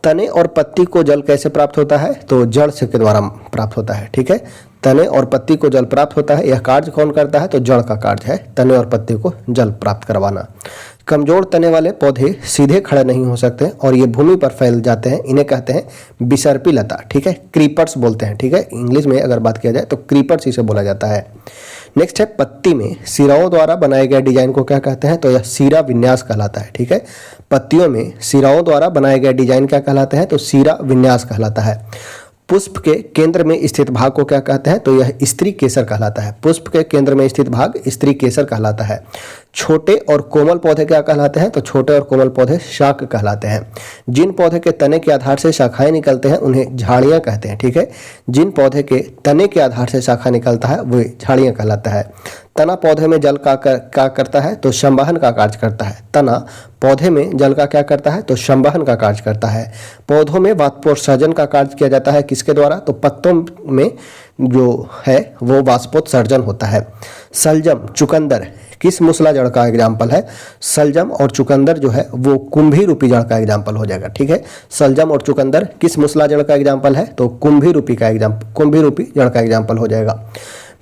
तने और पत्ती को जल कैसे प्राप्त होता है? तो जड़ से के द्वारा प्राप्त होता है। ठीक है, तने और पत्ती को जल प्राप्त होता है, यह कार्य कौन करता है? तो जड़ का कार्य है तने और पत्ती को जल प्राप्त करवाना। कमजोर तने वाले पौधे सीधे खड़े नहीं हो सकते और ये भूमि पर फैल जाते हैं, इन्हें कहते हैं बिसर्पी लता। ठीक है, क्रीपर्स बोलते हैं। ठीक है, इंग्लिश में अगर बात किया जाए तो क्रीपर्स इसे बोला जाता है। नेक्स्ट है पत्ती में सिराओं द्वारा बनाए गए डिजाइन को क्या कहते हैं? तो यह सिरा विन्यास कहलाता है। ठीक है, पत्तियों में सिराओं द्वारा बनाए गए डिजाइन क्या कहलाते हैं? तो सिरा विन्यास कहलाता है। पुष्प के केंद्र में स्थित भाग को क्या कहते हैं? तो यह स्त्री केसर कहलाता है। पुष्प के केंद्र में स्थित भाग स्त्री केसर कहलाता है। छोटे और कोमल पौधे क्या कहलाते हैं? तो छोटे और कोमल पौधे शाक कहलाते हैं। जिन पौधे के तने के आधार से शाखाएं निकलते हैं उन्हें झाड़ियां कहते हैं। ठीक है, जिन पौधे के तने के आधार से शाखा निकलता है वो झाड़ियां कहलाता है। तना पौधे में जल का क्या करता है? तो संवहन का कार्य करता है। तना पौधे में जल का क्या करता है? तो संवहन का कार्य करता है। पौधों में वाष्पोत्सर्जन का कार्य किया जाता है किसके द्वारा? तो पत्तों में जो है वो वाष्पोत्सर्जन होता है। सलजम, चुकंदर किस मूसला जड़ का एग्जाम्पल है? सलजम और चुकंदर जो है वो कुंभी रूपी जड़ का एग्जाम्पल हो जाएगा। ठीक है, सलजम और चुकंदर किस मूसला जड़ का एग्जाम्पल है? तो कुंभी रूपी जड़ का एग्जाम्पल हो जाएगा।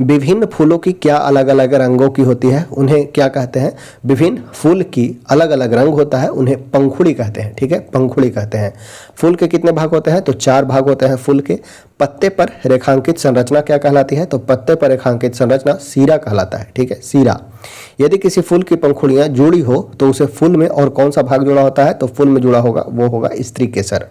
विभिन्न फूलों की क्या अलग अलग रंगों की होती है? उन्हें क्या कहते हैं? विभिन्न फूल की अलग अलग रंग होता है, उन्हें पंखुड़ी कहते हैं। ठीक है, पंखुड़ी कहते हैं। फूल के कितने भाग होते हैं? तो 4 भाग होते हैं फूल के। पत्ते पर रेखांकित संरचना क्या कहलाती है? तो पत्ते पर रेखांकित संरचना सीरा कहलाता है। ठीक है, सीरा। यदि किसी फूल की पंखुड़ियां जुड़ी हो तो उसे फूल में और कौन सा भाग जुड़ा होता है? तो फूल में जुड़ा होगा वो होगा स्त्री केसर।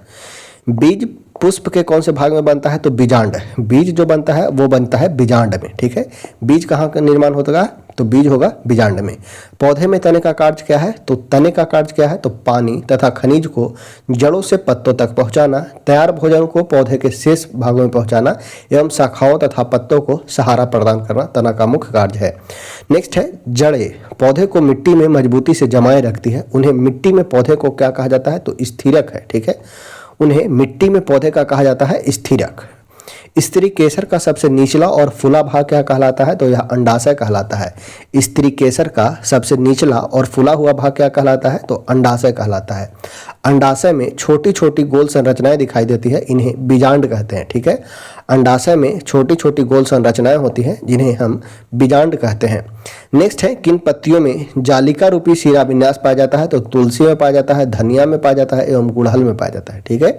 बीज पुष्प के कौन से भाग में बनता है? तो बीजांड। बीज जो बनता है वो बनता है बीजांड में। ठीक है, बीज कहाँ का निर्माण होगा? तो बीज होगा बीजांड में। पौधे में तने का कार्य क्या है? तो तने का कार्य क्या है? तो पानी तथा खनिज को जड़ों से पत्तों तक पहुंचाना, तैयार भोजन को पौधे के शेष भागों में पहुंचाना एवं शाखाओं तथा पत्तों को सहारा प्रदान करना तना का मुख्य कार्य है। नेक्स्ट है जड़ें। पौधे को मिट्टी में मजबूती से जमाए रखती है, उन्हें मिट्टी में पौधे को क्या कहा जाता है? तो स्थिरक है। ठीक है, उन्हें मिट्टी में पौधे का कहा जाता है स्थिरक। स्त्री केसर का सबसे निचला और फूला भाग क्या कहलाता है? तो यह अंडाशय कहलाता है। स्त्री केसर का सबसे निचला और फूला हुआ भाग क्या कहलाता है? तो अंडाशय कहलाता है। अंडाशय में छोटी छोटी गोल संरचनाएं दिखाई देती है, इन्हें बीजांड कहते हैं। ठीक है, अंडाशय में छोटी छोटी गोल संरचनाएं होती हैं जिन्हें हम बीजांड कहते हैं। नेक्स्ट है किन पत्तियों में जालिका रूपी शिरा विन्यास पाया जाता है? तो तुलसी में पाया जाता है, धनिया में पाया जाता है एवं गुड़हल में पाया जाता है। ठीक है,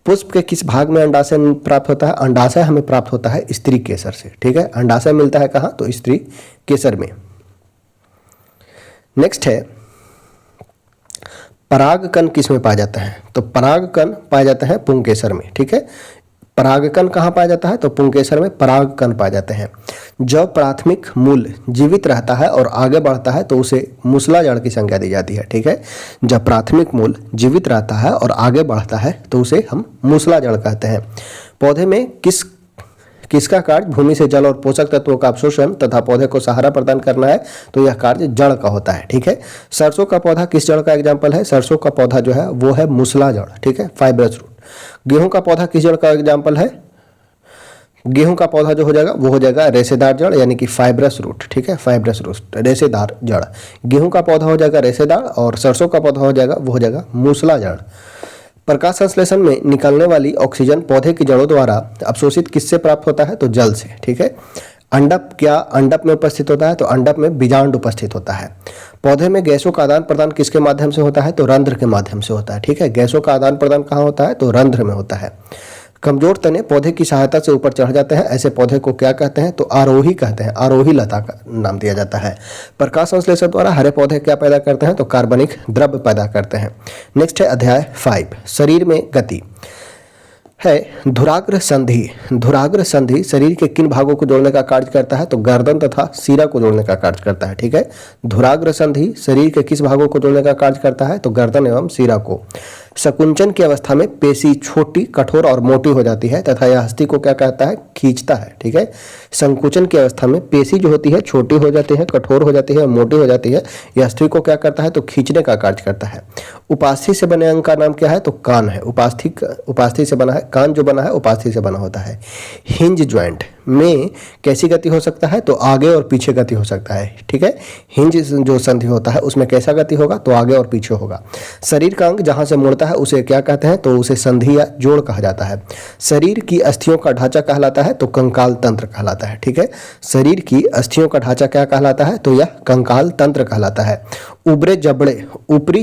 पुष्प के किस भाग में अंडाशय प्राप्त होता है? अंडाशय हमें प्राप्त होता है स्त्री केसर से। ठीक है, अंडाशय मिलता है कहाँ? तो स्त्री केसर में। नेक्स्ट है परागकण किस में पाए जाते हैं? तो परागकण पाए जाते हैं पुंकेसर में, ठीक है। परागकण कहाँ पाया जाता है? तो पुंकेसर में परागकण पाए जाते हैं। जब प्राथमिक मूल जीवित रहता है और आगे बढ़ता है तो उसे मूसलाजड़ की संज्ञा दी जाती है, ठीक है। जब प्राथमिक मूल जीवित रहता है और आगे बढ़ता है तो उसे हम मूसलाजड़ कहते हैं। पौधे में किसका कार्य भूमि से जल और पोषक तत्वों का अवशोषण तथा पौधे को सहारा प्रदान करना है? तो यह कार्य जड़ का होता है, ठीक है। सरसों का पौधा किस जड़ का एग्जाम्पल है? सरसों का पौधा जो है वो है मूसलाजड़, ठीक है, फाइब्रस रूट। गेहूं का पौधा किस जड़ का एग्जाम्पल है? गेहूं का पौधा जो हो जाएगा वो हो जाएगा रेशेदार जड़ यानी कि फाइब्रस रूट, ठीक है, फाइब्रस रूट, रेशेदार जड़। गेहूं का पौधा हो जाएगा रेशेदार और सरसों का पौधा हो जाएगा वो हो जाएगा मूसलाजड़। प्रकाश संश्लेषण में निकलने वाली ऑक्सीजन पौधे की जड़ों द्वारा अवशोषित किससे प्राप्त होता है? तो जल से, ठीक है। अंडक क्या अंडक में उपस्थित होता है? तो अंडक में बीजांड उपस्थित होता है। पौधे में गैसों का आदान प्रदान किसके माध्यम से होता है? तो रंध्र के माध्यम से होता है, ठीक है। गैसों का आदान प्रदान कहाँ होता है? तो रंध्र में होता है। कमजोर तने पौधे की सहायता से ऊपर चढ़ जाते हैं, ऐसे पौधे को क्या कहते हैं? तो आरोही कहते हैं, आरोही लता का नाम दिया जाता है। प्रकाश संश्लेषण द्वारा हरे पौधे क्या पैदा करते हैं? तो कार्बनिक द्रव्य पैदा करते हैं। नेक्स्ट है अध्याय 5, शरीर में गति है। धुराग्र संधि। धुराग्र संधि शरीर के किन भागों को जोड़ने का कार्य करता है? तो गर्दन तथा सिरा को जोड़ने का कार्य करता है, ठीक है। धुराग्र संधि शरीर के किस भागों को जोड़ने का कार्य करता है? तो गर्दन एवं सिरा को। संकुचन की अवस्था में पेशी छोटी, कठोर और मोटी हो जाती है तथा यह अस्थि को क्या कहता है? खींचता है, ठीक है। संकुचन की अवस्था में पेशी जो होती है छोटी हो जाती है, कठोर हो जाती है और मोटी हो जाती है। यह अस्थि को क्या करता है? तो खींचने का कार्य करता है। उपास्थि से बने अंग का नाम क्या है? तो कान है। उपास्थि से बना है, कान जो बना है उपास्थि से बना होता है। हिंज ज्वाइंट में कैसी गति हो सकता है? तो आगे और पीछे गति हो सकता है, ठीक है। हिंज जो संधि होता है उसमें कैसा गति होगा? तो आगे और पीछे होगा। शरीर का अंग जहां से मुड़ता है उसे क्या कहते हैं? तो उसे संधि या जोड़ कहा जाता है। शरीर की अस्थियों का ढांचा कहलाता है तो कंकाल तंत्र कहलाता है, ठीक है। शरीर की अस्थियों का ढांचा क्या कहलाता है? तो यह कंकाल तंत्र कहलाता है। ऊपरी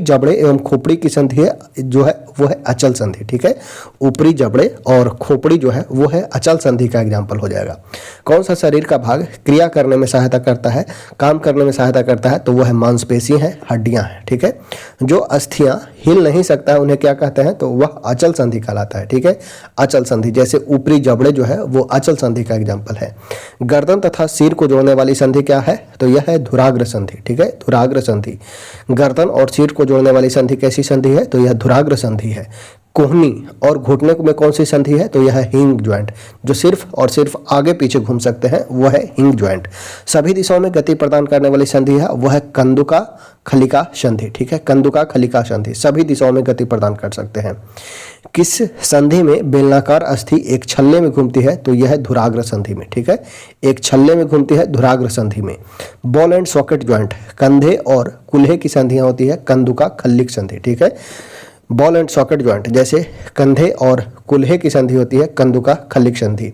जबड़े एवं खोपड़ी की संधि है जो है वो है अचल संधि, ठीक है। ऊपरी जबड़े और खोपड़ी जो है वो है अचल संधि का एग्जाम्पल हो जाएगा। कौन सा शरीर का भाग क्रिया करने में सहायता करता है, काम करने में सहायता करता है? तो वह है मांसपेशी है, हड्डियां हैं, ठीक है। जो अस्थियां हिल नहीं सकता है उन्हें क्या कहते हैं? तो वह अचल संधि कहलाता है, ठीक है। अचल संधि जैसे ऊपरी जबड़े जो है वो अचल संधि का एग्जाम्पल है। गर्दन तथा सिर को जोड़ने वाली संधि क्या है? तो यह है धुराग्र संधि, ठीक है, धुराग्र संधि। गर्दन और सिर को जोड़ने वाली संधि कैसी संधि है? तो यह धुराग्र संधि है। कोहनी और घुटने में कौन सी संधि है? तो यह है हिंग ज्वाइंट। जो सिर्फ और सिर्फ आगे पीछे घूम सकते हैं वो है हिंग ज्वाइंट। सभी दिशाओं में गति प्रदान करने वाली संधि है वह है कंदुका खलिका संधि, ठीक है। कंदुका खलिका संधि सभी दिशाओं में गति प्रदान कर सकते हैं। किस संधि में बेलनाकार अस्थि एक छल्ले में घूमती है? तो यह है धुराग्र संधि में, ठीक है। एक छल्ले में घूमती है धुराग्र संधि में। बॉल एंड सॉकेट ज्वाइंट कंधे और कुल्हे की संधियां होती है कंदुका खल्लिक संधि, ठीक है। बॉल एंड सॉकेट ज्वाइंट जैसे कंधे और कुल्हे की संधि होती है कंदुका खल्लिक संधि।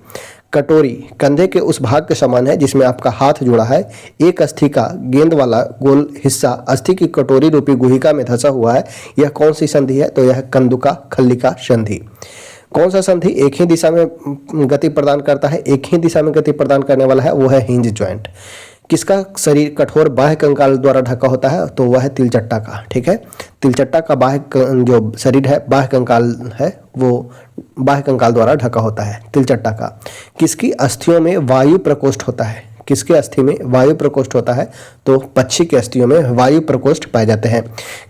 कटोरी कंधे के उस भाग के समान है जिसमें आपका हाथ जुड़ा है। एक अस्थि का गेंद वाला गोल हिस्सा अस्थि की कटोरी रूपी गुहिका में धंसा हुआ है। यह कौन सी संधि है? तो यह कंदुका खल्लिका संधि। कौन सा संधि एक ही दिशा में गति प्रदान करता है? एक ही दिशा में गति प्रदान करने वाला है वो है हिंज ज्वाइंट। किसका शरीर कठोर बाह्य कंकाल द्वारा ढका होता है? तो वह है तिलचट्टा का, ठीक है। तिलचट्टा का बाह्य जो शरीर है बाह्य कंकाल है वो बाह्य कंकाल द्वारा ढका होता है तिलचट्टा का। किसकी अस्थियों में वायु प्रकोष्ठ होता है? किसके अस्थि में वायु प्रकोष्ठ होता है? तो पक्षी के अस्थियों में वायु प्रकोष्ठ पाए जाते हैं।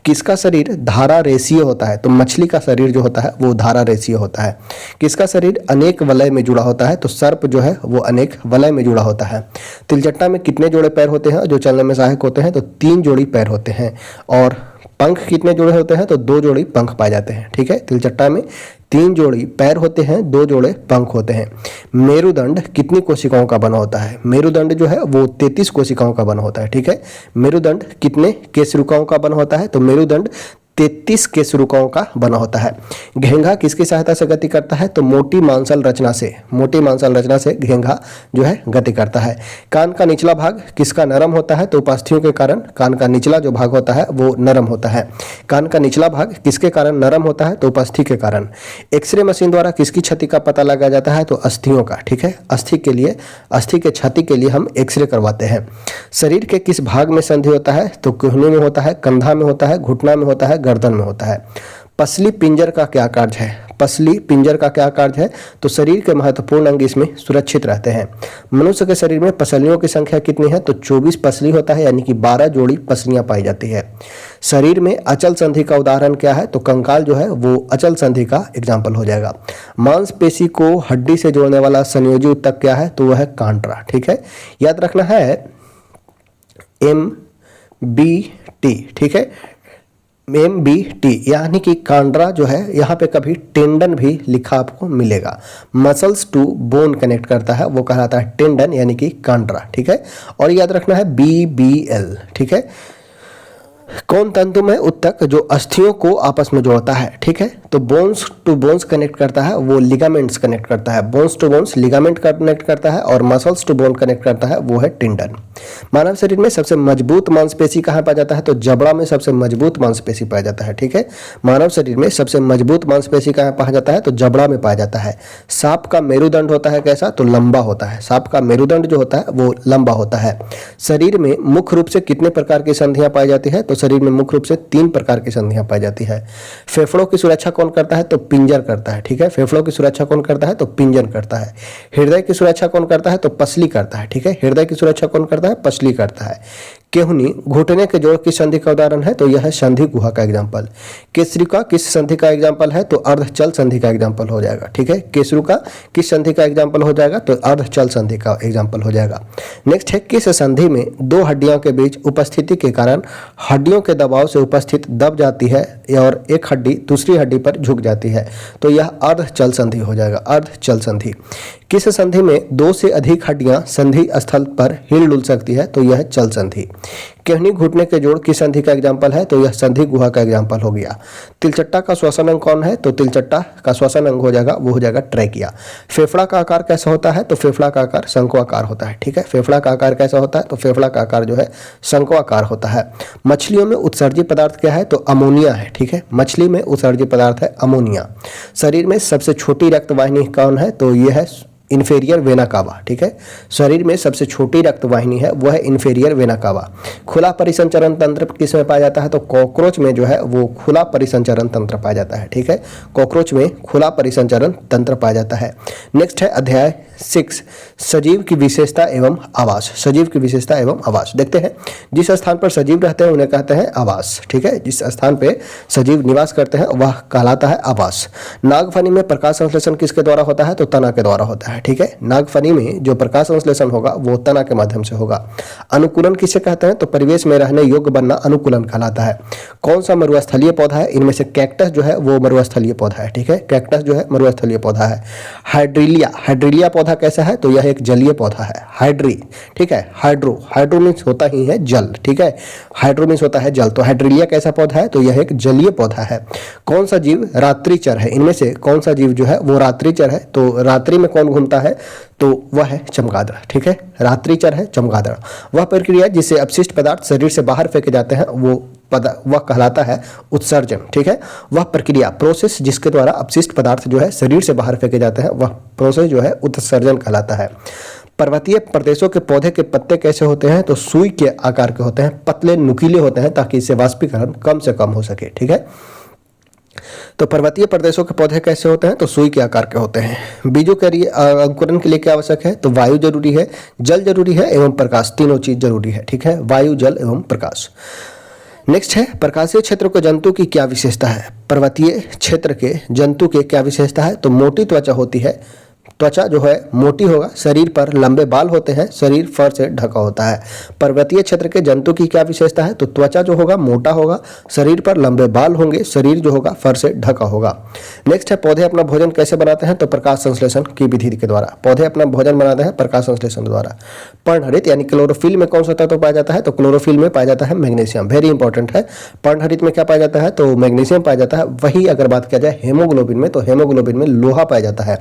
किसका शरीर धारा रेशीय होता है? तो मछली का शरीर जो होता है वो धारा रेशीय होता है। किसका शरीर अनेक वलय में जुड़ा होता है? तो सर्प जो है वो अनेक वलय में जुड़ा होता है। तिलचट्टा में कितने जोड़े पैर होते हैं जो चलने में सहायक होते हैं? तो 3 जोड़ी पैर होते हैं। और पंख कितने जोड़े होते हैं? तो 2 जोड़ी पंख पाए जाते हैं, ठीक है। तिलचट्टा में 3 जोड़ी पैर होते हैं, 2 जोड़े पंख होते हैं। मेरुदंड कितनी कोशिकाओं का बना होता है? मेरुदंड जो है वो 33 कोशिकाओं का बना होता है, ठीक है। मेरुदंड कितने केशरुकाओं का बना होता है? तो मेरुदंड 33 केशरुकाओं का बना होता है। घेंघा किसकी सहायता से गति करता है? तो मोटी मांसल रचना से घेंघा जो है गति करता है। कान का निचला भाग किसका नरम होता है? तो उपास्थियों के कारण कान का निचला जो भाग होता है वो नरम होता है। कान का निचला भाग किसके कारण नरम होता है? तो उपास्थि के कारण। एक्सरे मशीन द्वारा किसकी क्षति का पता लगाया जाता है? तो अस्थियों का, ठीक है। अस्थि के क्षति के लिए हम एक्सरे करवाते हैं। शरीर के किस भाग में संधि होता है? तो कुहनी में होता है, कंधा में होता है, घुटना में होता है, गर्दन में होता है। पसली पिंजर का क्या कार्य है? पसली पिंजर का क्या कार्य है? तो शरीर के महत्वपूर्ण अंग इसमें सुरक्षित रहते हैं। मनुष्य के शरीर में पसलियों की संख्या कितनी है? तो 24 पसली होता है, यानी कि 12 जोड़ी पसलियां पाई जाती है। शरीर में अचल संधि का उदाहरण क्या है? तो कंकाल जो है वो अचल संधि का एग्जाम्पल हो जाएगा। मांसपेशी को हड्डी से जोड़ने वाला संयोजी ऊतक क्या है? तो वह है कांड्रा। ठीक है, याद रखना है MBT। ठीक है, MBT यानी कि कांड्रा जो है, यहाँ पे कभी टेंडन भी लिखा आपको मिलेगा। मसल्स टू बोन कनेक्ट करता है, वो कहलाता है टेंडन यानी कि कांड्रा। ठीक है, और याद रखना है BBL। ठीक है, कौन तंतुमय ऊतक जो अस्थियों को आपस में जोड़ता है? ठीक है, तो बोन्स टू बोन्स कनेक्ट करता है, वो लिगामेंट्स कनेक्ट करता है। Bones to bones ligament connect करता है, और मसल्स टू बोन कनेक्ट करता है, वो है टेंडन। मानव शरीर में सबसे मजबूत मांसपेशी कहाँ पाया जाता है? तो जबड़ा में सबसे मजबूत मांसपेशी पाया जाता है। ठीक है, मानव शरीर में सबसे मजबूत मांसपेशी कहाँ पाया जाता है? तो जबड़ा में पाया जाता है। सांप का मेरुदंड होता है कैसा? तो लंबा होता है। सांप का मेरुदंड जो होता है वो लंबा होता है। शरीर में मुख्य रूप से कितने प्रकार की संधियां पाई जाती है? तो शरीर में मुख्य रूप से 3 प्रकार की संधियां पाई जाती है। फेफड़ों की सुरक्षा कौन करता है? तो पिंजर करता है। ठीक है, फेफड़ों की सुरक्षा कौन करता है? तो पिंजर करता है। हृदय की सुरक्षा कौन करता है? तो पसली करता है। ठीक है, हृदय की सुरक्षा कौन करता है? पसली करता है। केहुनी घुटने के जोड़ किस संधि का उदाहरण है? तो यह है संधि गुहा का एग्जाम्पल। केसरिका किस संधि का एग्जाम्पल है? तो अर्धचल संधि का एग्जाम्पल हो जाएगा। ठीक है, केसरिका किस संधि का एग्जाम्पल हो जाएगा? तो अर्धचल संधि का एग्जाम्पल हो जाएगा। नेक्स्ट है, किस संधि में 2 हड्डियों के बीच उपस्थिति के कारण हड्डियों के दबाव से उपस्थित दब जाती है और एक हड्डी दूसरी हड्डी पर झुक जाती है? तो यह अर्धचल संधि हो जाएगा, अर्धचल संधि। किस संधि में 2 से अधिक हड्डियां संधि स्थल पर हिल डुल सकती है? तो यह चल संधि। केहनी घुटने के जोड़ किस संधि का एग्जाम्पल है? तो यह संधि गुहा का एग्जाम्पल हो गया। तिलचट्टा का श्वसन अंग कौन है? तो तिलचट्टा का श्वसन अंग हो जाएगा, वो हो जाएगा ट्रैकिया। फेफड़ा का आकार कैसा होता है? तो फेफड़ा का आकार शंक्वाकार होता है। ठीक है, फेफड़ा का आकार कैसा होता है? तो फेफड़ा का आकार जो है शंक्वाकार होता है। मछलियों में उत्सर्जित पदार्थ क्या है? तो अमोनिया है। ठीक है, मछली में उत्सर्जित पदार्थ है अमोनिया। शरीर में सबसे छोटी रक्त वाहिनी कौन है? तो यह है इन्फेरियर वेना कावा। ठीक है, शरीर में सबसे छोटी रक्त वाहिनी है वो है इन्फेरियर वेना कावा। खुला परिसंचरण तंत्र किस में पाया जाता है? तो कॉकरोच में जो है वो खुला परिसंचरण तंत्र पाया जाता है। ठीक है, कॉकरोच में खुला परिसंचरण तंत्र पाया जाता है। नेक्स्ट है अध्याय 6, सजीव की विशेषता एवं आवास। सजीव की विशेषता एवं आवास देखते हैं। जिस स्थान पर सजीव रहते हैं उन्हें कहते हैं आवास। ठीक है, जिस स्थान पे सजीव निवास करते हैं वह कहलाता है आवास। नागफनी में प्रकाश संश्लेषण किसके द्वारा होता है? तो तना के द्वारा होता है। ठीक है, नागफनी में जो प्रकाश संश्लेषण होगा वो तना के माध्यम से होगा। अनुकूलन किसे कहते हैं? तो परिवेश में रहने योग्य बनना अनुकूलन कहलाता है। कौन सा मरुस्थलीय पौधा है? इनमें से कैक्टस जो है वो मरुस्थलीय पौधा है। ठीक है, कैक्टस जो है मरुस्थलीय पौधा है। हाइड्रिलिया, हाइड्रिलिया पौधा कैसा है? तो यह एक जलीय पौधा है। हाइड्री, ठीक है, हाइड्रो, हाइड्रो मीन्स होता ही है जल। ठीक है, हाइड्रो मीन्स होता है जल। तो हाइड्रिलिया कैसा पौधा है? तो यह एक जलीय पौधा है। कौन सा जीव रात्रिचर है? इनमें से कौन सा जीव जो है वो रात्रिचर है? तो रात्रि में कौन घूमता है? तो वह है चमगादड़। ठीक है, रात्रिचर है चमगादड़। वह प्रक्रिया जिससे अपशिष्ट पदार्थ शरीर से बाहर फेंके जाते हैं वह कहलाता है उत्सर्जन। ठीक है, वह प्रक्रिया प्रोसेस जिसके द्वारा अपशिष्ट पदार्थ जो है शरीर से बाहर फेंके जाते हैं वह प्रोसेस जो है उत्सर्जन कहलाता है। पर्वतीय प्रदेशों के पौधे के पत्ते कैसे होते हैं? तो सुई के आकार के होते हैं, पतले नुकीले होते हैं ताकि इससे वाष्पीकरण कम से कम हो सके। ठीक है, तो पर्वतीय प्रदेशों के पौधे कैसे होते हैं? तो सुई के आकार के होते हैं। बीजों के लिए अंकुरण के लिए क्या आवश्यक है? तो वायु जरूरी है, जल जरूरी है एवं प्रकाश, तीनों चीज जरूरी है। ठीक है, वायु, जल एवं प्रकाश। नेक्स्ट है, प्रकाशीय क्षेत्र के जंतु की क्या विशेषता है? पर्वतीय क्षेत्र के जंतु के क्या विशेषता है? तो मोटी त्वचा होती है। त्वचा जो है मोटी होगा, शरीर पर लंबे बाल होते हैं, शरीर फर से ढका होता है। पर्वतीय क्षेत्र के जंतु की क्या विशेषता है? तो त्वचा जो होगा मोटा होगा, शरीर पर लंबे बाल होंगे, शरीर जो होगा फर से ढका होगा। नेक्स्ट है, पौधे अपना भोजन कैसे बनाते हैं? तो प्रकाश संश्लेषण की विधि के द्वारा। पौधे अपना भोजन बनाते हैं प्रकाश संश्लेषण द्वारा। पर्णहरित यानी क्लोरोफिल में कौन सा तत्व पाया जाता है? तो क्लोरोफिल में पाया जाता है मैग्नीशियम। वेरी इंपॉर्टेंट है, पर्णहरित में क्या पाया जाता है? तो मैग्नीशियम पाया जाता है। वही अगर बात किया जाए हेमोग्लोबिन में, तो हेमोग्लोबिन में लोहा पाया जाता है।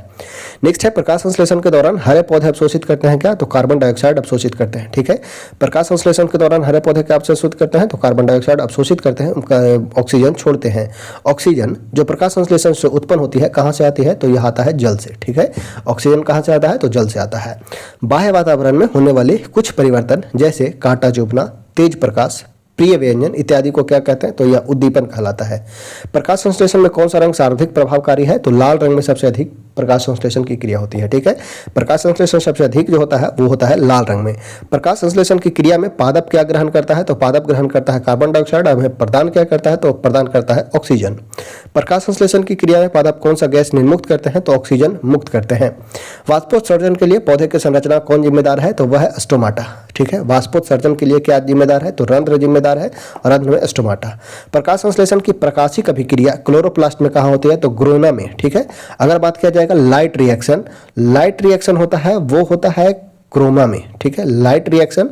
नेक्स्ट है, प्रकाश संश्लेषण के दौरान हरे पौधे अवशोषित करते हैं क्या? तो कार्बन डाइऑक्साइड अवशोषित करते हैं। ठीक है, प्रकाश संश्लेषण के दौरान हरे पौधे क्या अवशोषित करते हैं? तो कार्बन डाइऑक्साइड अवशोषित करते हैं, ऑक्सीजन छोड़ते हैं। ऑक्सीजन जो प्रकाश संश्लेषण से उत्पन्न होती है कहाँ से आती है? तो यह आता है जल से। ठीक है, ऑक्सीजन कहाँ से आता है? तो जल से आता है। बाह्य वातावरण में होने वाले कुछ परिवर्तन जैसे कांटा चुभना, तेज प्रकाश, प्रिय व्यंजन इत्यादि को क्या कहते हैं? तो यह उद्दीपन कहलाता है। प्रकाश संश्लेषण में कौन सा रंग सर्वाधिक प्रभावकारी है? तो लाल रंग में सबसे अधिक प्रकाश संश्लेषण की क्रिया होती है। ठीक है, प्रकाश संश्लेषण सबसे अधिक जो होता है वो होता है लाल रंग में। प्रकाश संश्लेषण की क्रिया में पादप क्या ग्रहण करता है? तो पादप ग्रहण करता है कार्बन डाइऑक्साइड, हमें प्रदान क्या करता है? तो प्रदान करता है ऑक्सीजन। प्रकाश संश्लेषण की क्रिया में पादप कौन सा गैस निर्मुक्त करते हैं? तो ऑक्सीजन मुक्त करते हैं। वाष्पोत्सर्जन के लिए पौधे की संरचना कौन जिम्मेदार है? तो वह है स्टोमाटा। ठीक है, वाष्पोत्सर्जन के लिए क्या जिम्मेदार है? तो रंध्र जिम्मेदार है और रंध्र में स्टोमाटा। प्रकाश संश्लेषण की प्रकाशिक अभिक्रिया क्लोरोप्लास्ट में कहाँ होती है? तो ग्रोना में। ठीक है, अगर बात किया जाएगा लाइट रिएक्शन होता है वो होता है क्रोमा में। ठीक है, लाइट रिएक्शन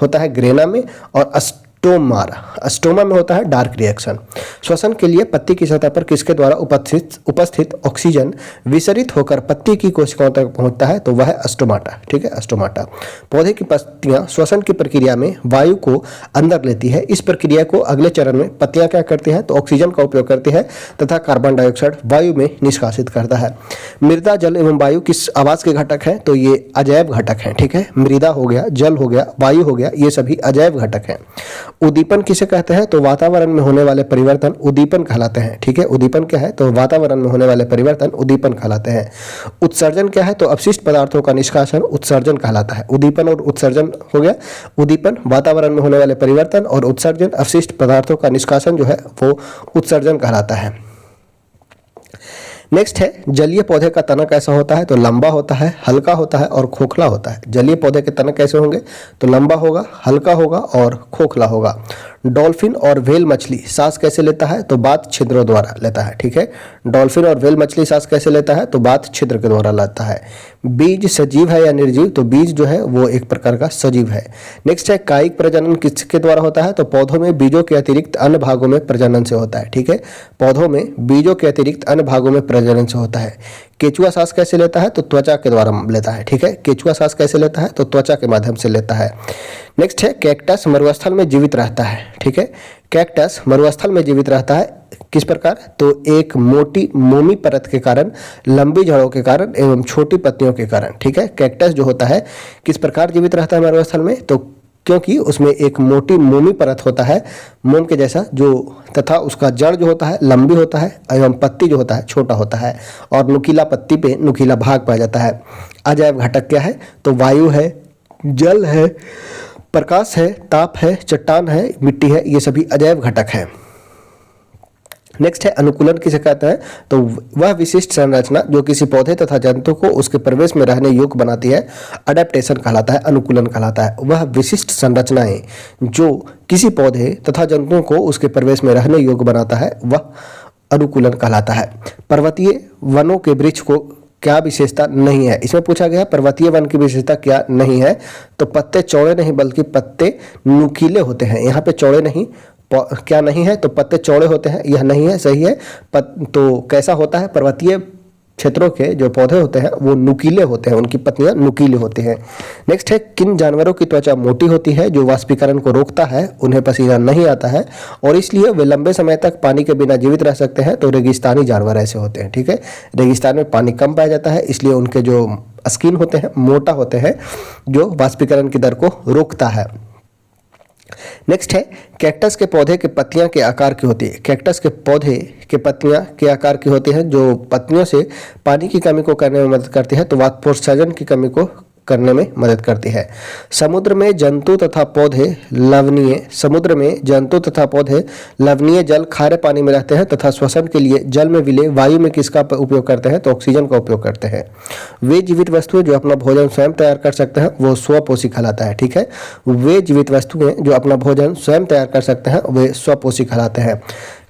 होता है ग्रेना में और अस्टोमा में होता है डार्क रिएक्शन। श्वसन के लिए पत्ती की सतह पर किसके द्वारा उपस्थित ऑक्सीजन विसरित होकर पत्ती की कोशिकाओं तक पहुंचता है? तो वह है स्टोमाटा। ठीक है, स्टोमाटा। पौधे की पत्तियां श्वसन की प्रक्रिया में वायु को अंदर लेती है। इस प्रक्रिया को अगले चरण में पत्तियां क्या करती है? तो ऑक्सीजन का उपयोग करती है तथा कार्बन डाइऑक्साइड वायु में निष्कासित करता है। मृदा, जल एवं वायु किस आवास के घटक हैं? तो ये अजैव घटक हैं। ठीक है, मृदा हो गया, जल हो गया, वायु हो गया, ये सभी अजैव घटक हैं। उद्दीपन किसे कहते हैं? तो वातावरण में होने वाले परिवर्तन उद्दीपन कहलाते हैं। ठीक है, उद्दीपन क्या है? तो वातावरण में होने वाले परिवर्तन उद्दीपन कहलाते हैं। उत्सर्जन क्या है? तो अपशिष्ट पदार्थों का निष्कासन उत्सर्जन कहलाता है। उद्दीपन और उत्सर्जन हो गया। उद्दीपन वातावरण में होने वाले परिवर्तन और उत्सर्जन अपशिष्ट पदार्थों का निष्कासन जो है वो उत्सर्जन कहलाता है। नेक्स्ट है जलीय पौधे का तना कैसा होता है? तो लंबा होता है, हल्का होता है और खोखला होता है। जलीय पौधे के तना कैसे होंगे? तो लंबा होगा, हल्का होगा और खोखला होगा। डॉल्फिन और व्हेल मछली सांस कैसे लेता है? तो बात छिद्रों द्वारा लेता है। ठीक है, डॉल्फिन और व्हेल मछली सांस कैसे लेता है? तो बात छिद्र के द्वारा लेता है। बीज सजीव है या निर्जीव? तो बीज जो है वो एक प्रकार का सजीव है। नेक्स्ट है कायिक प्रजनन किसके द्वारा होता है? तो पौधों में बीजों के अतिरिक्त अन्य भागों में प्रजनन से होता है। ठीक है, पौधों में बीजों के अतिरिक्त अन्य भागों में प्रजनन से होता है। केचुआ सांस कैसे लेता है? तो त्वचा के द्वारा लेता है। ठीक है, केचुआ सांस कैसे लेता है? तो त्वचा के माध्यम से लेता है। नेक्स्ट है कैक्टस मरुस्थल में जीवित रहता है। ठीक है, कैक्टस मरुस्थल में जीवित रहता है किस प्रकार? तो एक मोटी मोमी परत के कारण, लंबी जड़ों के कारण एवं छोटी पत्तियों के कारण। ठीक है, कैक्टस जो होता है किस प्रकार जीवित रहता है मरुस्थल में? तो क्योंकि उसमें एक मोटी मोमी परत होता है मोम के जैसा जो, तथा उसका जड़ जो होता है लंबी होता है एवं पत्ती जो होता है छोटा होता है और नुकीला पत्ती पे नुकीला भाग पाया जाता है। अजैव घटक क्या है? तो वायु है, जल है, प्रकाश है, ताप है, चट्टान है, मिट्टी है, ये सभी अजैव घटक हैं। नेक्स्ट है अनुकूलन किसे कहते हैं? तो वह विशिष्ट संरचना जो किसी पौधे तथा जंतु को उसके प्रवेश में रहने योग्य बनाती है, अडेप्टेशन कहलाता है, अनुकूलन कहलाता है। वह विशिष्ट संरचनाएं जो किसी पौधे तथा जंतुओं को उसके प्रवेश में रहने योग्य बनाता है वह अनुकूलन कहलाता है। पर्वतीय वनों के वृक्ष को क्या विशेषता नहीं है? इसमें पूछा गया पर्वतीय वन की विशेषता क्या नहीं है? तो पत्ते चौड़े नहीं बल्कि पत्ते नुकीले होते हैं। यहाँ पे चौड़े नहीं, क्या नहीं है? तो पत्ते चौड़े होते हैं, यह नहीं है, सही है। तो कैसा होता है? पर्वतीय क्षेत्रों के जो पौधे होते हैं वो नुकीले होते हैं, उनकी पत्तियां नुकीली होती हैं। नेक्स्ट है किन जानवरों की त्वचा मोटी होती है जो वाष्पीकरण को रोकता है, उन्हें पसीना नहीं आता है और इसलिए वे लंबे समय तक पानी के बिना जीवित रह सकते हैं? तो रेगिस्तानी जानवर ऐसे होते हैं। ठीक है, रेगिस्तान में पानी कम पाया जाता है इसलिए उनके जो स्किन होते हैं मोटा होते हैं जो वाष्पीकरण की दर को रोकता है। नेक्स्ट है कैक्टस के पौधे के पत्तियां के आकार की होती है। कैक्टस के पौधे के पत्तियां के आकार की होती हैं जो पत्तियों से पानी की कमी को करने में मदद करती है, तो वाष्पोत्सर्जन की कमी को करने में मदद करती है। समुद्र में जंतु तथा पौधे लवणीय जल खारे पानी में रहते हैं तथा श्वसन के लिए जल में विलय वायु में किसका उपयोग करते हैं? तो ऑक्सीजन का उपयोग करते हैं। वे जीवित वस्तुएं जो अपना भोजन स्वयं तैयार कर सकते हैं वो स्वपोषी कहलाता है। ठीक है, वे जीवित वस्तुएं जो अपना भोजन स्वयं तैयार कर सकते हैं वे स्वपोषी कहलाते हैं।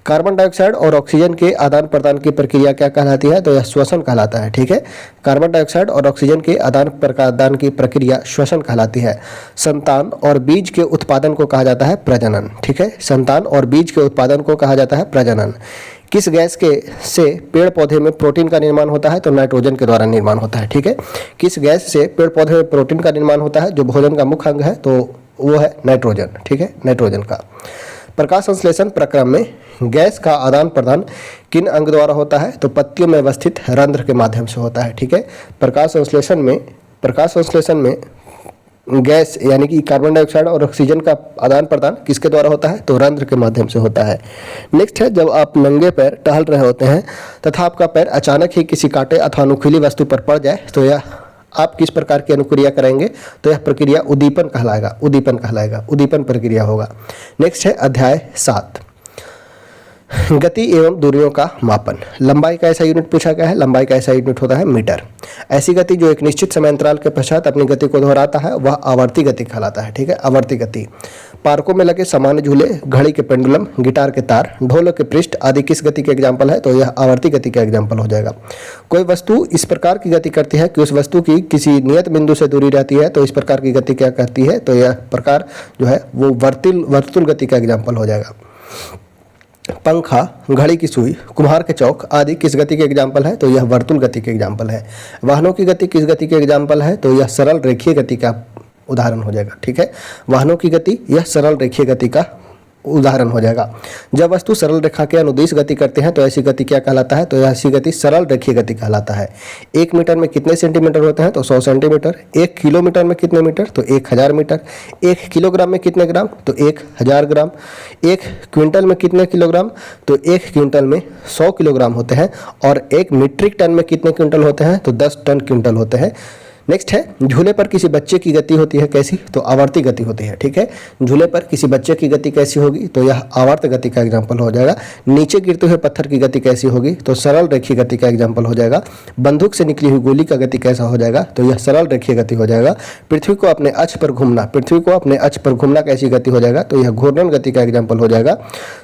कार्बन डाइऑक्साइड और ऑक्सीजन के आदान प्रदान की प्रक्रिया क्या कहलाती है? तो यह श्वसन कहलाता है। ठीक है, कार्बन डाइऑक्साइड और ऑक्सीजन के आदान प्रदान की प्रक्रिया श्वसन कहलाती है। संतान और बीज के उत्पादन को कहा जाता है प्रजनन। ठीक है, संतान और बीज के उत्पादन को कहा जाता है प्रजनन। किस गैस के से पेड़ पौधे में प्रोटीन का निर्माण होता है? तो नाइट्रोजन के द्वारा निर्माण होता है। ठीक है, किस गैस से पेड़ पौधे में प्रोटीन का निर्माण होता है? जो भोजन का मुख्य अंग है तो वो है नाइट्रोजन। ठीक है, नाइट्रोजन का। प्रकाश संश्लेषण प्रक्रिया में गैस का आदान प्रदान किन अंग द्वारा होता है? तो पत्तियों में अवस्थित रंध्र के माध्यम से होता है। ठीक है, प्रकाश संश्लेषण में गैस यानी कि कार्बन डाइऑक्साइड और ऑक्सीजन का आदान प्रदान किसके द्वारा होता है? तो रंध्र के माध्यम से होता है। नेक्स्ट है, जब आप नंगे पैर टहल रहे होते हैं तथा आपका पैर अचानक ही किसी कांटे अथवा नुकीली वस्तु पर पड़ जाए तो यह आप किस प्रकार की अनुक्रिया करेंगे? तो यह प्रक्रिया उद्दीपन कहलाएगा, उद्दीपन कहलाएगा, उद्दीपन प्रक्रिया होगा। नेक्स्ट है अध्याय 7, गति एवं दूरियों का मापन। लंबाई का ऐसा यूनिट पूछा गया है, लंबाई का ऐसा यूनिट होता है मीटर। ऐसी गति जो एक निश्चित समय अंतराल के पश्चात अपनी गति को दोहराता है वह आवर्ती गति कहलाता है, ठीक है, आवर्ती गति। पार्कों में लगे सामान्य झूले, घड़ी के पेंडुलम, गिटार के तार, ढोलक के पृष्ठ आदि किस गति के एग्जाम्पल है? तो यह आवर्ती गति का एग्जाम्पल हो जाएगा। कोई वस्तु इस प्रकार की गति करती है कि उस वस्तु की किसी नियत बिंदु से दूरी रहती है तो इस प्रकार की गति क्या कहती है? तो यह प्रकार जो है वो वर्तुल गति का एग्जाम्पल हो जाएगा। पंखा, घड़ी की सुई, कुम्हार के चौक आदि किस गति के एग्जाम्पल है? तो यह वर्तुल गति के एग्जाम्पल है। वाहनों की गति किस गति के एग्जाम्पल है? तो यह सरल रेखीय गति का उदाहरण हो जाएगा, ठीक है। वाहनों की गति यह सरल रेखीय गति का उदाहरण हो जाएगा। जब वस्तु सरल रेखा के अनुदिश गति करते हैं तो ऐसी गति क्या कहलाता है? तो ऐसी गति सरल रेखीय गति कहलाता है। 1 मीटर में कितने सेंटीमीटर होते हैं? तो 100 सेंटीमीटर। 1 किलोमीटर में कितने मीटर? तो 1000 मीटर। 1 किलोग्राम में कितने ग्राम? तो 1000 ग्राम। 1 क्विंटल में कितने किलोग्राम? तो 1 क्विंटल में 100 किलोग्राम होते हैं। और 1 मीट्रिक टन में कितने क्विंटल होते हैं? तो 10 टन क्विंटल होते हैं। नेक्स्ट है, झूले पर किसी बच्चे की गति होती है कैसी? तो आवर्ती गति होती है, ठीक है। झूले पर किसी बच्चे की गति कैसी होगी? तो यह आवर्त गति का एग्जाम्पल हो जाएगा। नीचे गिरते हुए पत्थर की गति कैसी होगी? तो सरल रेखीय गति का एग्जाम्पल हो जाएगा। बंदूक से निकली हुई गोली का गति कैसा हो जाएगा? तो यह सरल रेखीय गति हो जाएगा। पृथ्वी को अपने अक्ष पर घूमना, पृथ्वी को अपने अक्ष पर घूमना कैसी गति हो जाएगा? तो यह घूर्णन गति का एग्जाम्पल हो जाएगा।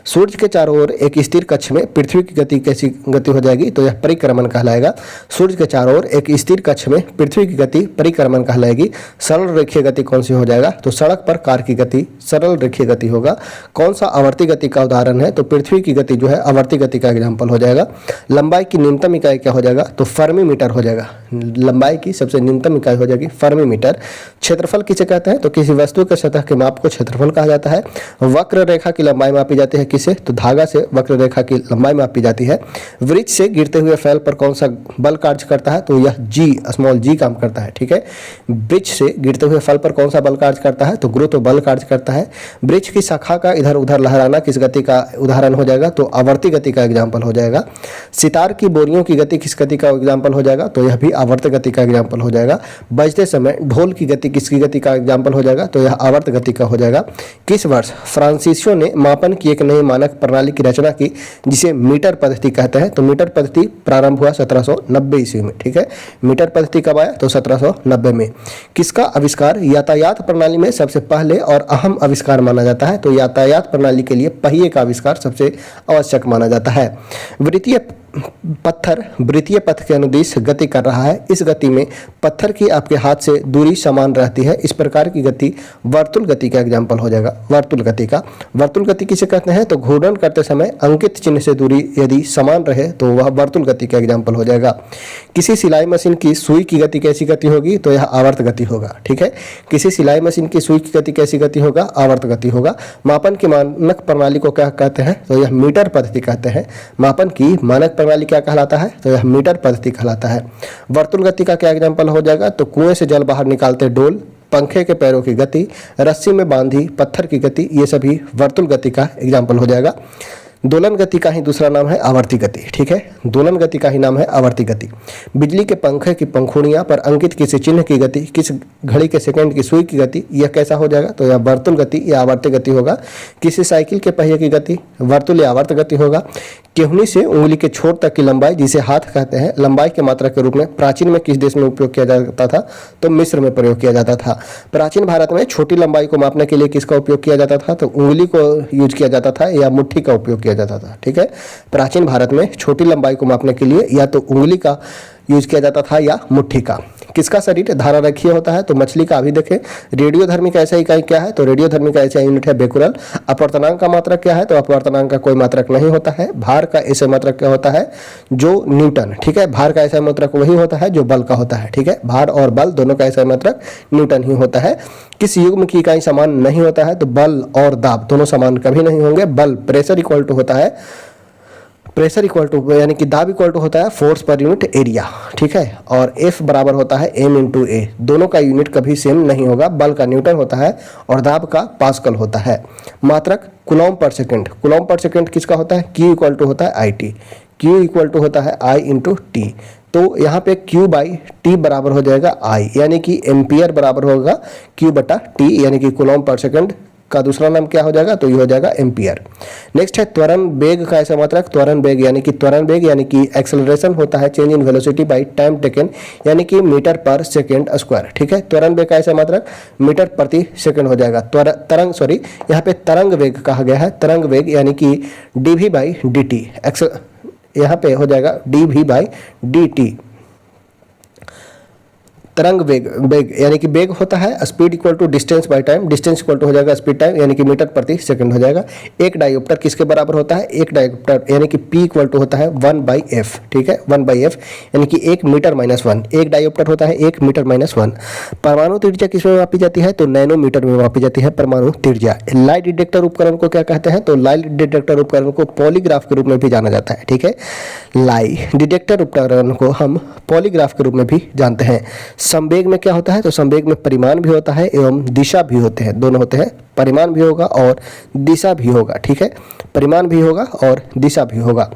सूर्य के चारों ओर एक स्थिर कक्ष में पृथ्वी की गति कैसी गति हो जाएगी? तो यह परिक्रमण कहलाएगा। सूर्य के चारों ओर एक स्थिर कक्ष में पृथ्वी की गति परिक्रमण कहलाएगी। सरल रेखीय गति कौन सी हो जाएगा? तो सड़क पर कार की गति सरल रेखीय गति होगा। कौन सा आवर्ती गति का उदाहरण है? तो पृथ्वी की गति जो है आवर्ती गति का एग्जाम्पल हो जाएगा। लंबाई की न्यूनतम इकाई क्या हो जाएगा? तो फर्मी मीटर हो जाएगा। लंबाई की सबसे न्यूनतम इकाई हो जाएगी फर्मी मीटर। क्षेत्रफल किसे कहते हैं? तो किसी वस्तु के सतह के माप को क्षेत्रफल कहा जाता है। वक्र रेखा की लंबाई मापी जाती है किसे? तो धागा से वक्र रेखा की लंबाई मापी जाती है। वृक्ष से गिरते हुए फैल पर कौन सा बल कार्य करता है? तो यह जी, स्मॉल जी काम करता है, ठीक है। वृक्ष से गिरते हुए फल पर कौन सा बल कार्य करता है? तो गुरुत्व बल कार्य करता है। वृक्ष की शाखा का इधर उधर लहराना किस गति का उदाहरण हो जाएगा? तो आवर्ती गति का एग्जाम्पल हो जाएगा। सितार की बोरियों की गति किस गति का एग्जाम्पल हो जाएगा? तो यह भी आवर्त गति का एग्जाम्पल हो जाएगा। बजते समय ढोल की गति किसकी गति का एग्जाम्पल हो जाएगा? तो यह आवर्त गति का हो जाएगा। किस वर्ष फ्रांसीसियों ने मापन की एक नई मानक प्रणाली की रचना की जिसे मीटर पद्धति कहते हैं? तो मीटर पद्धति प्रारंभ हुआ 1790 ईस्वी में, ठीक है। मीटर पद्धति कब आया? तो 1790 में। किसका आविष्कार यातायात प्रणाली में सबसे पहले और अहम आविष्कार माना जाता है? तो यातायात प्रणाली के लिए पहिए का आविष्कार सबसे आवश्यक माना जाता है। वृत्तीय पत्थर वृत्तीय पथ के अनुदिश गति कर रहा है। इस गति में पत्थर की आपके हाथ से दूरी समान रहती है। इस प्रकार की गति वर्तुल गति का एग्जाम्पल हो जाएगा। वर्तुल गति का, वर्तुल गति किसे कहते हैं? तो घूर्णन करते समय अंकित चिन्ह से दूरी यदि समान रहे तो वह वर्तुल गति का एग्जाम्पल हो जाएगा। किसी सिलाई मशीन की सुई की गति कैसी गति होगी? तो यह आवर्त गति होगा, ठीक है। किसी सिलाई मशीन की सुई की गति कैसी गति होगा? आवर्त गति होगा। मापन की मानक प्रणाली को क्या कहते हैं? तो यह मीटर पद्धति कहते हैं। मापन की मानक प्रणाली क्या कहलाता है? तो यह मीटर पद्धति कहलाता है। वर्तुल गति का क्या एग्जाम्पल हो जाएगा? तो कुएं से जल बाहर निकालते डोल, पंखे के पैरों की गति, रस्सी में बांधी पत्थर की गति, ये सभी वर्तुल गति का एग्जाम्पल हो जाएगा। दोलन गति का ही दूसरा नाम है आवर्ती गति, ठीक है। दोलन गति का ही नाम है आवर्ती गति। बिजली के पंखे की पंखुड़ियां पर अंकित किसी चिन्ह की गति, किस घड़ी के सेकंड की सुई की गति, यह कैसा हो जाएगा? तो यह वर्तुल गति या आवर्ती गति होगा। किसी साइकिल के पहिए की गति वर्तुल या आवर्त गति होगा। केहनी से उंगली के छोर तक की लंबाई जिसे हाथ कहते हैं, लंबाई के मात्रा के रूप में प्राचीन में किस देश में उपयोग किया जाता था? तो मिस्र में प्रयोग किया जाता था। प्राचीन भारत में छोटी लंबाई को मापने के लिए किसका उपयोग किया जाता था? तो उंगली को यूज किया जाता था या मुट्ठी का उपयोग किया जाता था, ठीक है। प्राचीन भारत में छोटी लंबाई को मापने के लिए या तो उंगली का यूज किया जाता था या मुट्ठी का। किसका शरीर धारा रेखीय होता है? तो मछली का। अभी देखें रेडियोधर्मी का ऐसा इकाई क्या है? तो रेडियोधर्मी का ऐसा यूनिट है बेकुरल। अपवर्तनांक का मात्रक क्या है? तो अपवर्तनांक का कोई मात्रक नहीं होता है। भार का ऐसा मात्रक क्या होता है? जो न्यूटन, ठीक है। भार का ऐसा मात्रक वही होता है जो बल का होता है, ठीक है। भार और बल दोनों का ऐसा मात्रक न्यूटन ही होता है। किस युग्म की इकाई समान नहीं होता है? तो बल और दाब दोनों समान कभी नहीं होंगे। बल प्रेशर इक्वल टू होता है प्रेशर इक्वल टू यानी कि दाब इक्वल टू होता है फोर्स पर यूनिट एरिया, ठीक है, और F बराबर होता है M इंटू ए। दोनों का यूनिट कभी सेम नहीं होगा, बल का न्यूटन होता है और दाब का पास्कल होता है। मात्रक कूलॉम पर सेकंड, कूलॉम पर सेकंड किसका होता है, Q इक्वल टू होता है I t, Q equal to होता है I इंटू टी। तो यहाँ पे Q बाई टी बराबर हो जाएगा I, यानी कि एम्पियर बराबर होगा Q बटा टी, यानी कि कूलॉम पर सेकंड का दूसरा नाम क्या हो जाएगा, तो ये हो जाएगा एम्पियर। नेक्स्ट है त्वरण वेग का ऐसा मात्रक, त्वरण वेग यानी कि एक्सेलरेशन होता है change in velocity by time taken, यानी कि मीटर पर सेकंड स्क्वायर, ठीक है। त्वरण वेग का ऐसा मात्रक मीटर प्रति सेकंड हो जाएगा। यहाँ पे तरंग वेग कहा गया है, तरंग वेग यानी कि dv बाई dt, यहाँ पे हो जाएगा dv बाई dt। तरंग वेग यानी कि वेग होता है speed equal to distance by time, distance equal to हो जाएगा स्पीड टाइम, यानी कि मीटर प्रति सेकंड हो जाएगा। एक डायोप्टर किसके बराबर होता है, एक डायोप्टर यानी कि P इक्वल टू होता है 1/f, ठीक है, 1/f यानी कि 1 मीटर माइनस 1, एक डायोप्टर होता है 1 मीटर माइनस 1। परमाणु त्रिज्या किस में मापी जाती है, तो नैनोमीटर में मापी जाती है परमाणु त्रिज्या। लाई डिटेक्टर उपकरण को क्या कहते हैं, तो लाई डिटेक्टर उपकरण को पॉलीग्राफ के रूप में भी जाना जाता है, ठीक है। लाई डिटेक्टर उपकरण को हम पॉलीग्राफ के रूप में भी जानते हैं। संवेग में क्या होता है, तो संवेग में परिमाण भी होता है एवं दिशा भी होते हैं, दोनों होते हैं, परिमाण भी होगा और दिशा भी होगा, ठीक है, परिमाण भी होगा और दिशा भी होगा।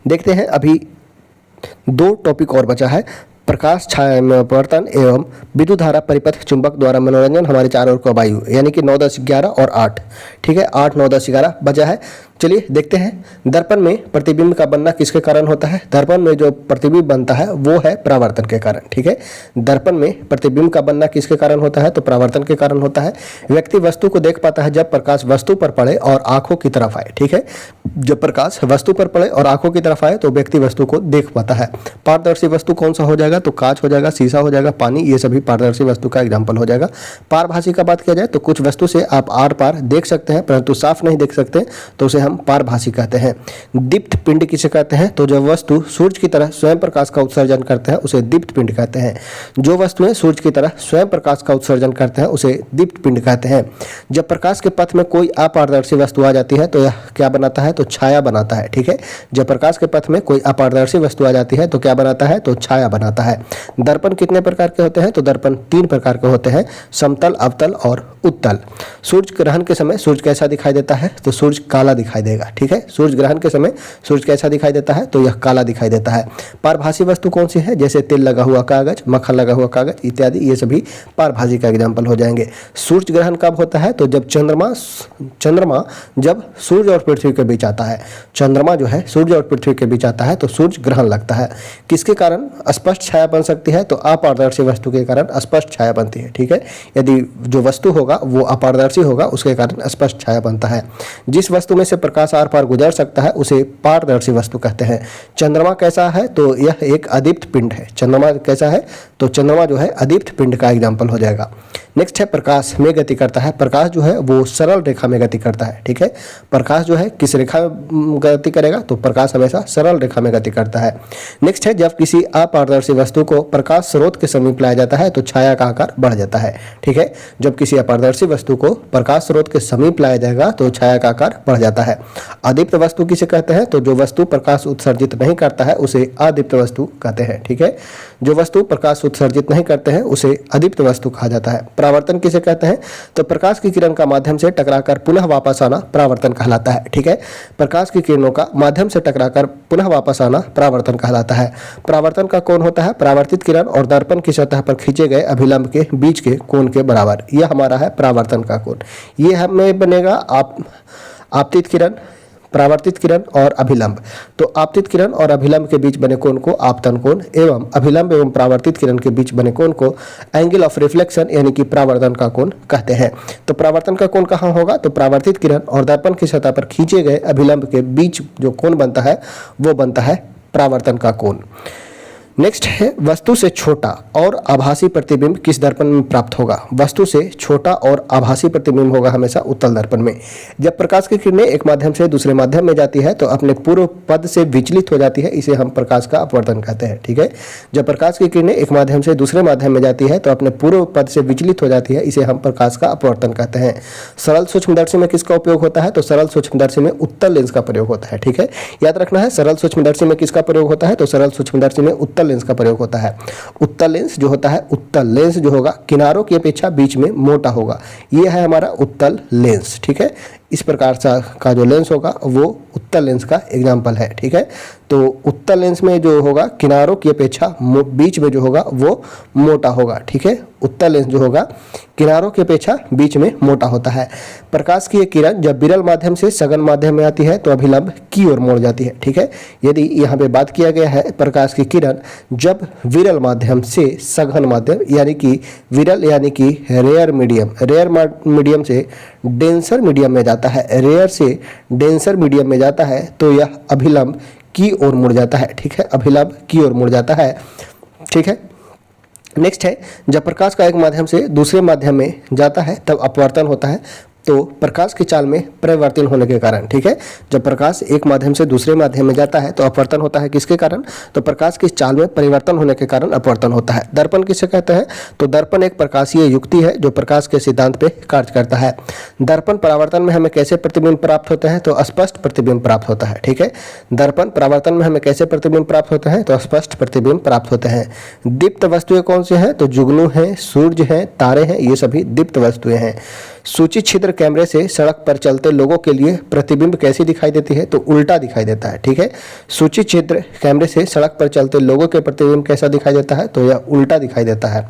देखते हैं अभी 2 टॉपिक और बचा है, प्रकाश छायांकन एवं विद्युत धारा परिपथ चुंबक द्वारा मनोरंजन हमारे चारों ओर का वायु, यानी कि 9, 10, 11 और 8, ठीक है, 8, 9, 10, 11 बचा है। चलिए देखते हैं दर्पण में प्रतिबिंब का बनना किसके कारण होता है। दर्पण में जो प्रतिबिंब बनता है वो है परावर्तन के कारण, ठीक है। दर्पण में प्रतिबिंब का बनना किसके कारण होता है, तो परावर्तन के कारण होता है। व्यक्ति वस्तु को देख पाता है जब प्रकाश वस्तु पर पड़े और आंखों की तरफ आए, ठीक है। जब प्रकाश वस्तु पर पड़े और आंखों की तरफ आए तो व्यक्ति वस्तु को देख पाता है। पारदर्शी वस्तु कौन सा हो जाएगा, तो कांच हो जाएगा, शीशा हो जाएगा, पानी, ये सभी पारदर्शी वस्तु का एग्जाम्पल हो जाएगा। पारभासी का बात किया जाए तो कुछ वस्तु से आप आर पार देख सकते हैं परंतु साफ नहीं देख सकते, तो उसे हम पारभासी कहते हैं। दीप्त पिंड किसे कहते हैं, तो जब वस्तु सूर्य की तरह स्वयं प्रकाश का उत्सर्जन करते हैं उसे दीप्त पिंड कहते हैं। जो वस्तुएं सूर्य की तरह स्वयं प्रकाश का उत्सर्जन करते हैं उसे दीप्त पिंड कहते हैं। जब प्रकाश के पथ में कोई अपारदर्शी वस्तु आ जाती है तो यह क्या बनाता है, तो छाया बनाता है, ठीक है। जब प्रकाश के पथ में कोई अपारदर्शी वस्तु आ जाती है तो क्या बनाता है, तो छाया बनाता है। दर्पण कितने प्रकार के होते हैं, तो दर्पण 3 प्रकार के होते हैं, समतल, अवतल और उत्तल। सूर्य ग्रहण के समय सूर्य कैसा दिखाई देता है, तो सूर्य काला दिखाई देगा, ठीक है। सूर्य ग्रहण के समय सूर्य कैसा दिखाई देता है, तो यह काला दिखाई देता है। पारभासी वस्तु कौन सी है, जैसे तेल लगा हुआ कागज, मक्खन लगा हुआ कागज इत्यादि, ये सभी पारभासी का एग्जाम्पल हो जाएंगे। सूर्य ग्रहण कब होता है, तो जब चंद्रमा जब सूर्य और पृथ्वी के बीच आता है, चंद्रमा जो है सूर्य और पृथ्वी के बीच आता है तो सूर्य ग्रहण लगता है। किसके कारण स्पष्ट छाया बन सकती है, तो अपारदर्शी वस्तु के कारण स्पष्ट छाया बनती है, ठीक है। यदि जो वस्तु होगा वो अपारदर्शी होगा उसके कारण स्पष्ट छाया बनता है। जिस वस्तु में से प्रकाश आर पार गुजर सकता है उसे पारदर्शी वस्तु कहते हैं। चंद्रमा कैसा है, तो यह एक अदीप्त पिंड है। चंद्रमा कैसा है, तो चंद्रमा जो है अदीप्त पिंड का एग्जाम्पल हो जाएगा। नेक्स्ट है प्रकाश में गति करता है। प्रकाश जो है वो सरल रेखा में गति करता है, ठीक है। प्रकाश जो है किस रेखा में गति करेगा, तो प्रकाश हमेशा सरल रेखा में गति करता है। नेक्स्ट है जब किसी अपारदर्शी वस्तु को प्रकाश स्रोत के समीप लाया जाता है तो छाया का आकार बढ़ जाता है, ठीक है। जब किसी अपारदर्शी वस्तु को प्रकाश स्रोत के समीप लाया जाएगा तो छाया का आकार बढ़ जाता है। अदीप्त वस्तु किसे कहते हैं, तो जो वस्तु प्रकाश उत्सर्जित नहीं करता है उसे अदीप्त वस्तु कहते हैं, ठीक है। जो वस्तु प्रकाश उत्सर्जित नहीं करते हैं उसे अदीप्त वस्तु कहा जाता है। परावर्तन किसे कहते हैं, तो प्रकाश की किरण का माध्यम से टकराकर पुनः वापस आना परावर्तन कहलाता है, ठीक है। प्रकाश की किरणों का माध्यम से टकराकर पुनः वापस आना परावर्तन कहलाता है। परावर्तन का कोण होता है परावर्तित किरण और दर्पण की सतह पर खींचे गए अभिलंब के बीच के कोण के बराबर, यह हमारा है परावर्तन का कोण। ये हमें बनेगा आपतित किरण, परावर्तित किरण और अभिलंब। तो आपतित किरण और अभिलंब के बीच बने कोण को आपतन कोण एवं अभिलंब एवं परावर्तित किरण के बीच बने कोण को एंगल ऑफ रिफ्लेक्शन यानी कि परावर्तन का कोण कहते हैं। तो परावर्तन का कोण कहाँ होगा, तो परावर्तित किरण और दर्पण की सतह पर खींचे गए अभिलंब के बीच जो कोण बनता है वो बनता है परावर्तन का कोण। नेक्स्ट है वस्तु से छोटा और आभासी प्रतिबिंब किस दर्पण में प्राप्त होगा। वस्तु से छोटा और आभासी प्रतिबिंब होगा हमेशा उत्तल दर्पण में। जब प्रकाश की किरणें एक माध्यम से दूसरे माध्यम में जाती है तो अपने पूर्व पद से विचलित हो जाती है, इसे हम प्रकाश का अपवर्तन कहते हैं। ठीक है, जब प्रकाश की किरणें एक माध्यम से दूसरे माध्यम में जाती है तो अपने पूर्व पद से विचलित हो जाती है, इसे हम प्रकाश का अपवर्तन कहते हैं। सरल सूक्ष्मदर्शी में किसका उपयोग होता है, तो सरल सूक्ष्मदर्शी में उत्तल लेंस का प्रयोग होता है। ठीक है, याद रखना है सरल सूक्ष्मदर्शी में किसका प्रयोग होता है, तो सरल सूक्ष्मदर्शी में उत्तल लेंस का प्रयोग होता है। उत्तल लेंस जो होता है, उत्तल लेंस जो होगा किनारों की अपेक्षा बीच में मोटा होगा, ये है हमारा उत्तल लेंस। ठीक है, इस प्रकार का जो लेंस होगा वो उत्तल लेंस का एग्जाम्पल है। ठीक है, तो उत्तल लेंस में जो होगा किनारों की अपेक्षा बीच में जो होगा वो मोटा होगा। ठीक है, उत्तल लेंस जो होगा किनारों की अपेक्षा बीच में मोटा होता है। प्रकाश की एक किरण जब विरल माध्यम से सघन माध्यम में आती है तो अभिलंब की ओर मुड़ जाती है। ठीक है, यदि यहाँ पे बात किया गया है प्रकाश की किरण जब विरल माध्यम से सघन माध्यम यानी कि विरल यानी कि रेयर मीडियम से डेंसर मीडियम में जाता है, रेयर से डेंसर मीडियम में जाता है तो यह अभिलंब की ओर मुड़ जाता है। ठीक है, अभिलंब की ओर मुड़ जाता है। ठीक है, नेक्स्ट है जब प्रकाश का एक माध्यम से दूसरे माध्यम में जाता है तब अपवर्तन होता है, तो प्रकाश की चाल में परिवर्तन होने के कारण। ठीक है, जब प्रकाश एक माध्यम से दूसरे माध्यम में जाता है तो अपवर्तन होता है किसके कारण, तो प्रकाश की चाल में परिवर्तन होने के कारण अपवर्तन होता है। दर्पण किसे कहते हैं, तो दर्पण एक प्रकाशीय युक्ति है जो प्रकाश के सिद्धांत पे कार्य करता है। दर्पण परावर्तन में हमें कैसे प्रतिबिंब प्राप्त होते हैं, तो स्पष्ट प्रतिबिंब प्राप्त होता है। ठीक है, दर्पण परावर्तन में हमें कैसे प्रतिबिंब प्राप्त होते हैं, तो स्पष्ट प्रतिबिंब प्राप्त होते हैं। दीप्त वस्तुएं कौन सी हैं, तो जुगनू हैं, सूर्य हैं, तारे हैं, ये सभी दीप्त वस्तुएं हैं। सूची छिद्र कैमरे से सड़क पर चलते लोगों के लिए प्रतिबिंब कैसी दिखाई देती है, तो उल्टा दिखाई देता है। ठीक है, सूची छिद्र कैमरे से सड़क पर चलते लोगों के प्रतिबिंब कैसा दिखाई देता है, तो यह उल्टा दिखाई देता है।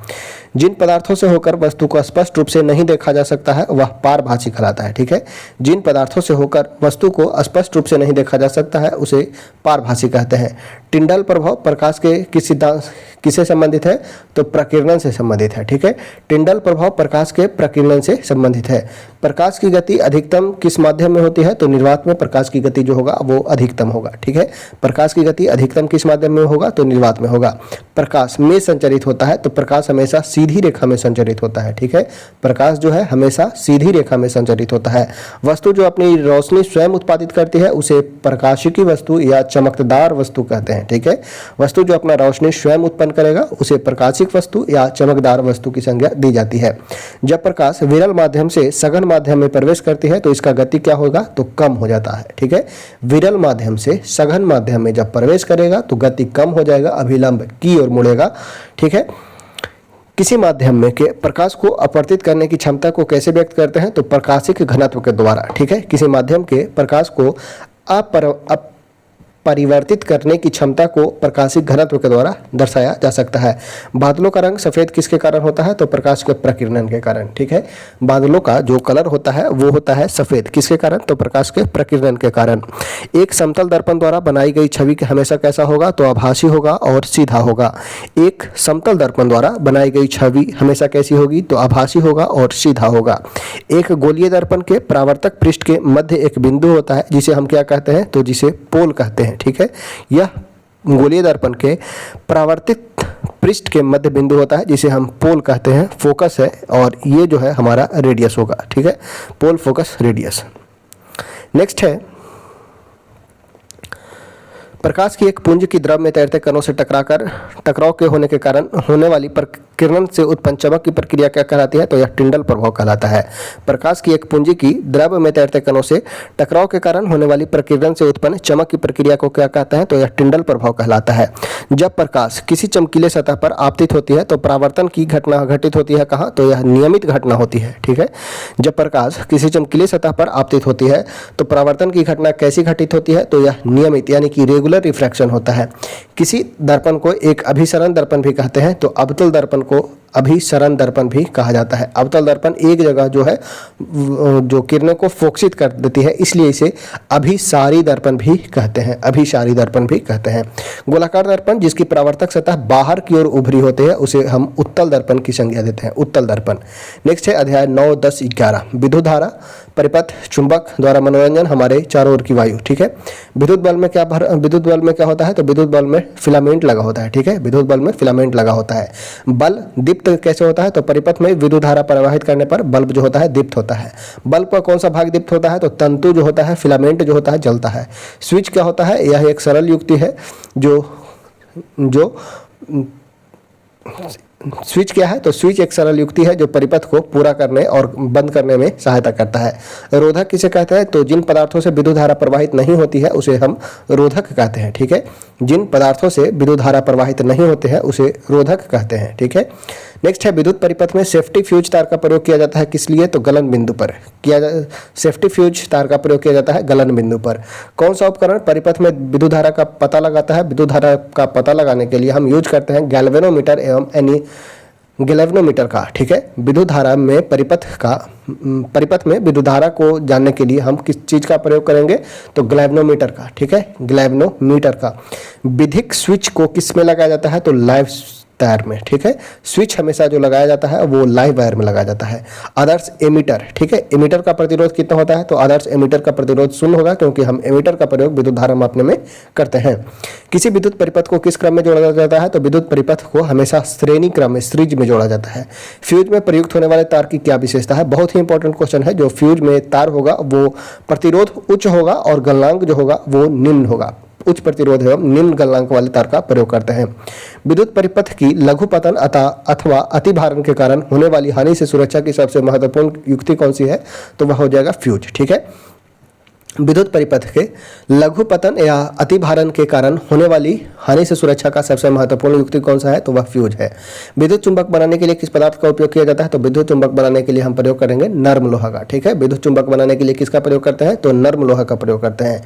जिन पदार्थों से होकर वस्तु को स्पष्ट रूप से नहीं देखा जा सकता है वह पारभासी कहलाता है। ठीक है, जिन पदार्थों से होकर वस्तु को स्पष्ट रूप से नहीं देखा जा सकता है उसे पारभासी कहते हैं। टिंडल प्रभाव प्रकाश के किस सिद्धांत किससे संबंधित है, तो प्रकीर्णन से संबंधित है। ठीक है, टिंडल प्रभाव प्रकाश के प्रकीर्णन से संबंधित है। प्रकाश की गति अधिकतम किस माध्यम में होती है, तो निर्वात में प्रकाश की गति जो होगा वो अधिकतम होगा। ठीक है, प्रकाश की गति अधिकतम किस माध्यम में होगा, तो निर्वात में होगा। प्रकाश में संचरित होता है तो प्रकाश हमेशा सीधी रेखा में संचरित होता है। ठीक है, प्रकाश जो है हमेशा सीधी रेखा में संचरित होता है। वस्तु जो अपनी रोशनी स्वयं उत्पादित करती है उसे प्रकाशिकी वस्तु या चमकदार वस्तु कहते हैं। ठीक है, वस्तु जो अपना रोशनी स्वयं उत्पन्न करेगा उसे प्रकाशिक वस्तु या चमकदार वस्तु की संज्ञा दी जाती है। जब प्रकाश विरल माध्यम से सघन माध्यम में प्रवेश करती है तो इसका गति क्या होगा, तो कम हो जाता है। ठीक है, विरल माध्यम से सघन माध्यम में जब प्रवेश करेगा तो गति कम हो जाएगा, अभिलंब की ओर मुड़ेगा। ठीक है, किसी माध्यम में के प्रकाश को अपवर्तित करने की क्षमता को कैसे व्यक्त करते हैं, तो प्रकाशिक घनत्व के द्वारा। ठीक है, किसी माध्यम के प्रकाश को परिवर्तित करने की क्षमता को प्रकाशिक घनत्व के द्वारा दर्शाया जा सकता है। बादलों का रंग सफेद किसके कारण होता है, तो प्रकाश के प्रकीर्णन के कारण। ठीक है, बादलों का जो कलर होता है वो होता है सफेद, किसके कारण, तो प्रकाश के प्रकीर्णन के कारण। एक समतल दर्पण द्वारा बनाई गई छवि हमेशा कैसा होगा, तो आभासी होगा और सीधा होगा। एक समतल दर्पण द्वारा बनाई गई छवि हमेशा कैसी होगी, तो आभासी होगा और सीधा होगा। एक गोलीय दर्पण के परावर्तक पृष्ठ के मध्य एक बिंदु होता है जिसे हम क्या कहते हैं, तो जिसे पोल कहते हैं। ठीक है, यह गोलीय दर्पण के परावर्तित पृष्ठ के मध्य बिंदु होता है जिसे हम पोल कहते हैं, फोकस है, और ये जो है हमारा रेडियस होगा। ठीक है, पोल, फोकस, रेडियस। नेक्स्ट है प्रकाश की एक पुंज की द्रव में तैरते कणों से टकराव के होने के कारण होने वाली किरण से उत्पन्न चमक की प्रक्रिया क्या कहलाती है, तो यह टिंडल प्रभाव कहलाता है। प्रकाश की एक पुंज की द्रव में तैरते कणों से टकराव के कारण होने वाली प्रकीर्णन से उत्पन्न चमक की प्रक्रिया को क्या कहते हैं, तो यह टिंडल प्रभाव कहलाता है। जब प्रकाश किसी चमकीले सतह पर आपतित होती है तो परावर्तन की घटना घटित होती है कहाँ, तो यह नियमित घटना होती है। ठीक है, जब प्रकाश किसी चमकीले सतह पर आपतित होती है तो परावर्तन की घटना कैसी घटित होती है, तो यह नियमित यानी कि रेगुलर रिफ्रैक्शन होता है। किसी दर्पण को एक अभिसरण दर्पण भी कहते हैं, तो अवतल दर्पण को अभिसरण दर्पण भी कहा जाता है। अवतल दर्पण एक जगह जो है जो किरणों को फोकसित कर देती है, इसलिए इसे अभिसारी दर्पण भी कहते हैं, अभिसारी दर्पण भी कहते हैं। गोलाकार दर्पण जिसकी परावर्तक सतह बाहर की ओर उभरी होती है उसे हम उत्तल दर्पण की संज्ञा देते हैं, उत्तल दर्पण। नेक्स्ट है अध्याय 9, 10, 11 विद्युत धारा, परिपथ, चुंबक द्वारा मनोरंजन, हमारे चारों ओर की वायु। ठीक है, विद्युत बल में क्या होता है, तो विद्युत बल में फिलामेंट लगा होता है। ठीक है, विद्युत बल में फिलामेंट लगा होता है। बल दीप्त कैसे होता है, तो परिपथ में विद्युत धारा प्रवाहित करने पर बल्ब जो होता है दीप्त होता है। बल्ब का कौन सा भाग दीप्त होता है, तो तंतु जो होता है, फिलामेंट जो होता है जलता है। स्विच क्या होता है, यह एक सरल युक्ति है जो स्विच क्या है, तो स्विच एक सरल युक्ति है जो परिपथ को पूरा करने और बंद करने में सहायता करता है। रोधक किसे कहते हैं, तो जिन पदार्थों से विद्युत धारा प्रवाहित नहीं होती है उसे हम रोधक कहते हैं। ठीक है, जिन पदार्थों से विद्युत धारा प्रवाहित नहीं होते हैं उसे रोधक कहते हैं। ठीक है, नेक्स्ट है विद्युत परिपथ में सेफ्टी फ्यूज तार का प्रयोग किया जाता है, किस लिए, तो गलन बिंदु पर सेफ्टी फ्यूज तार का प्रयोग किया जाता है गलन बिंदु पर। कौन सा उपकरण परिपथ में विद्युत धारा का पता लगाता है, विद्युत धारा का पता लगाने के लिए हम यूज करते हैं गैल्वेनोमीटर एवं गैल्वेनोमीटर का। ठीक है, विद्युत धारा में परिपथ में विद्युत धारा को जानने के लिए हम किस चीज का प्रयोग करेंगे, तो ग्लैव्नोमीटर का। ठीक है, ग्लैव्नोमीटर का। विद्युत स्विच को किस में लगाया जाता है, तो लाइव तार में। ठीक है, स्विच हमेशा जो लगाया जाता है वो लाइव वायर में लगाया जाता है। आदर्श एमीटर, ठीक है, एमीटर का प्रतिरोध कितना होता है, तो आदर्श एमीटर का प्रतिरोध 0 होगा क्योंकि हम एमीटर का प्रयोग विद्युत धारा मापने में करते हैं। किसी विद्युत परिपथ को किस क्रम में जोड़ा जाता है, तो विद्युत परिपथ को हमेशा श्रेणी क्रम में, सीरीज में जोड़ा जाता है। फ्यूज में प्रयुक्त होने वाले तार की क्या विशेषता है, बहुत ही इंपॉर्टेंट क्वेश्चन है। जो फ्यूज में तार होगा वो प्रतिरोध उच्च होगा और गलनांक जो होगा वो निम्न होगा। उच्च प्रतिरोध एवं निम्न गलनांक वाले तार का प्रयोग करते हैं। विद्युत परिपथ की लघु पतन अथवा अतिभारण के कारण होने वाली हानि से सुरक्षा की सबसे महत्वपूर्ण युक्ति कौन सी है, तो वह हो जाएगा फ्यूज। ठीक है, विद्युत परिपथ के लघु पतन या अतिभारण के कारण होने वाली हानि से सुरक्षा का सबसे महत्वपूर्ण युक्ति कौन सा है, तो वह फ्यूज है। विद्युत चुंबक बनाने के लिए किस पदार्थ का उपयोग किया जाता है, तो विद्युत चुंबक बनाने के लिए हम प्रयोग करेंगे नर्म लोहा का। ठीक है, विद्युत चुंबक बनाने के लिए किसका प्रयोग करते हैं, तो नर्म लोहा का प्रयोग करते हैं।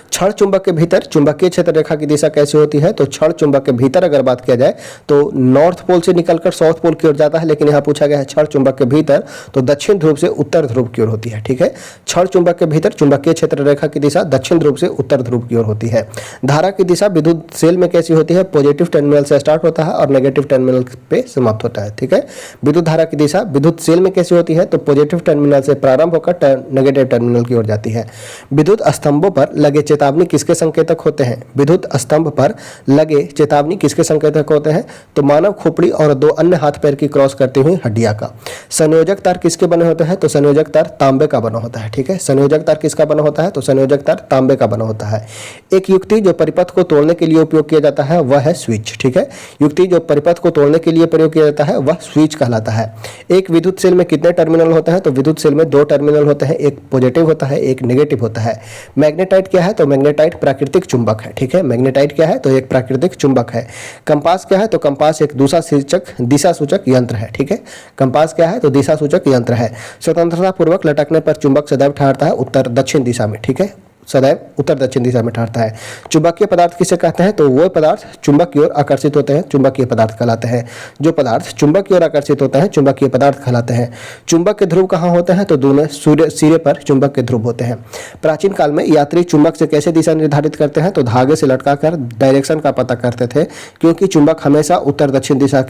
क्षण चुंबक के भीतर चुंबकीय क्षेत्र रेखा की दिशा कैसी होती है, तो क्षण चुंबक के भीतर अगर बात किया जाए तो नॉर्थ पोल से निकलकर साउथ पोल की ओर जाता है, लेकिन यहाँ पूछा गया है क्षण चुंबक के भीतर, तो दक्षिण ध्रुव से उत्तर ध्रुव की ओर होती है। ठीक है, क्षण चुंबक के भीतर चुंबकीय क्षेत्र रेखा की दिशा दक्षिण ध्रुव से उत्तर ध्रुव की ओर होती है। धारा की दिशा विद्युत सेल में कैसी होती है, पॉजिटिव टर्मिनल से स्टार्ट होता है और नेगेटिव टर्मिनल पे समाप्त होता है। ठीक है, विद्युत धारा की दिशा विद्युत सेल में कैसी होती है, तो पॉजिटिव टर्मिनल से प्रारंभ होकर नेगेटिव टर्मिनल की ओर जाती है। विद्युत स्तंभों पर लगे चेतावनी किसके संकेतक होते हैं, विद्युत स्तंभ पर लगे चेतावनी किसके संकेतक होते हैं, तो मानव खोपड़ी और 2 अन्य हाथ पैर की क्रॉस करती हुई हड्डियां का। संयोजक तार किसके बने होते हैं, तो संयोजक तार तांबे का बना होता है। ठीक है, संयोजक तार किसका बना होता है, तो संयोजक तार तांबे का बना होता है। एक युक्ति जो परिपथ को तोड़ने के लिए उपयोग किया जाता है वह है स्विच। ठीक है, युक्ति जो परिपथ को तोड़ने के लिए प्रयोग किया जाता है वह स्विच कहलाता है। एक विद्युत सेल में कितने टर्मिनल होते हैं, तो विद्युत सेल में 2 टर्मिनल होते हैं, एक पॉजिटिव होता है एक नेगेटिव होता है। मैग्नेटाइट क्या है, तो मैग्नेटाइट प्राकृतिक चुंबक है। ठीक है, मैग्नेटाइट क्या है, तो एक प्राकृतिक चुंबक है। कंपास क्या है, तो कंपास एक दिशा सूचक यंत्र है। ठीक है, कंपास क्या है, तो दिशा सूचक यंत्र है। स्वतंत्रता पूर्वक लटकने पर चुंबक सदैव ठहरता है उत्तर दक्षिण दिशा में। ठीक है, सदैव उत्तर दक्षिण दिशा में ठहरता है। चुंबकीय पदार्थ किसे कहते हैं, तो वो पदार्थ चुंबक की ओर आकर्षित होते हैं चुंबकीय पदार्थ कहलाते हैं। जो पदार्थ चुंबक की ओर आकर्षित होते हैं चुंबकीय पदार्थ कहलाते हैं। चुंबक के ध्रुव कहाँ होते हैं, तो दोनों सिरे पर चुंबक के ध्रुव होते हैं। प्राचीन काल में यात्री चुंबक से कैसे दिशा निर्धारित करते हैं, तो धागे से लटकाकर डायरेक्शन का पता करते थे, क्योंकि चुंबक हमेशा उत्तर दक्षिण दिशा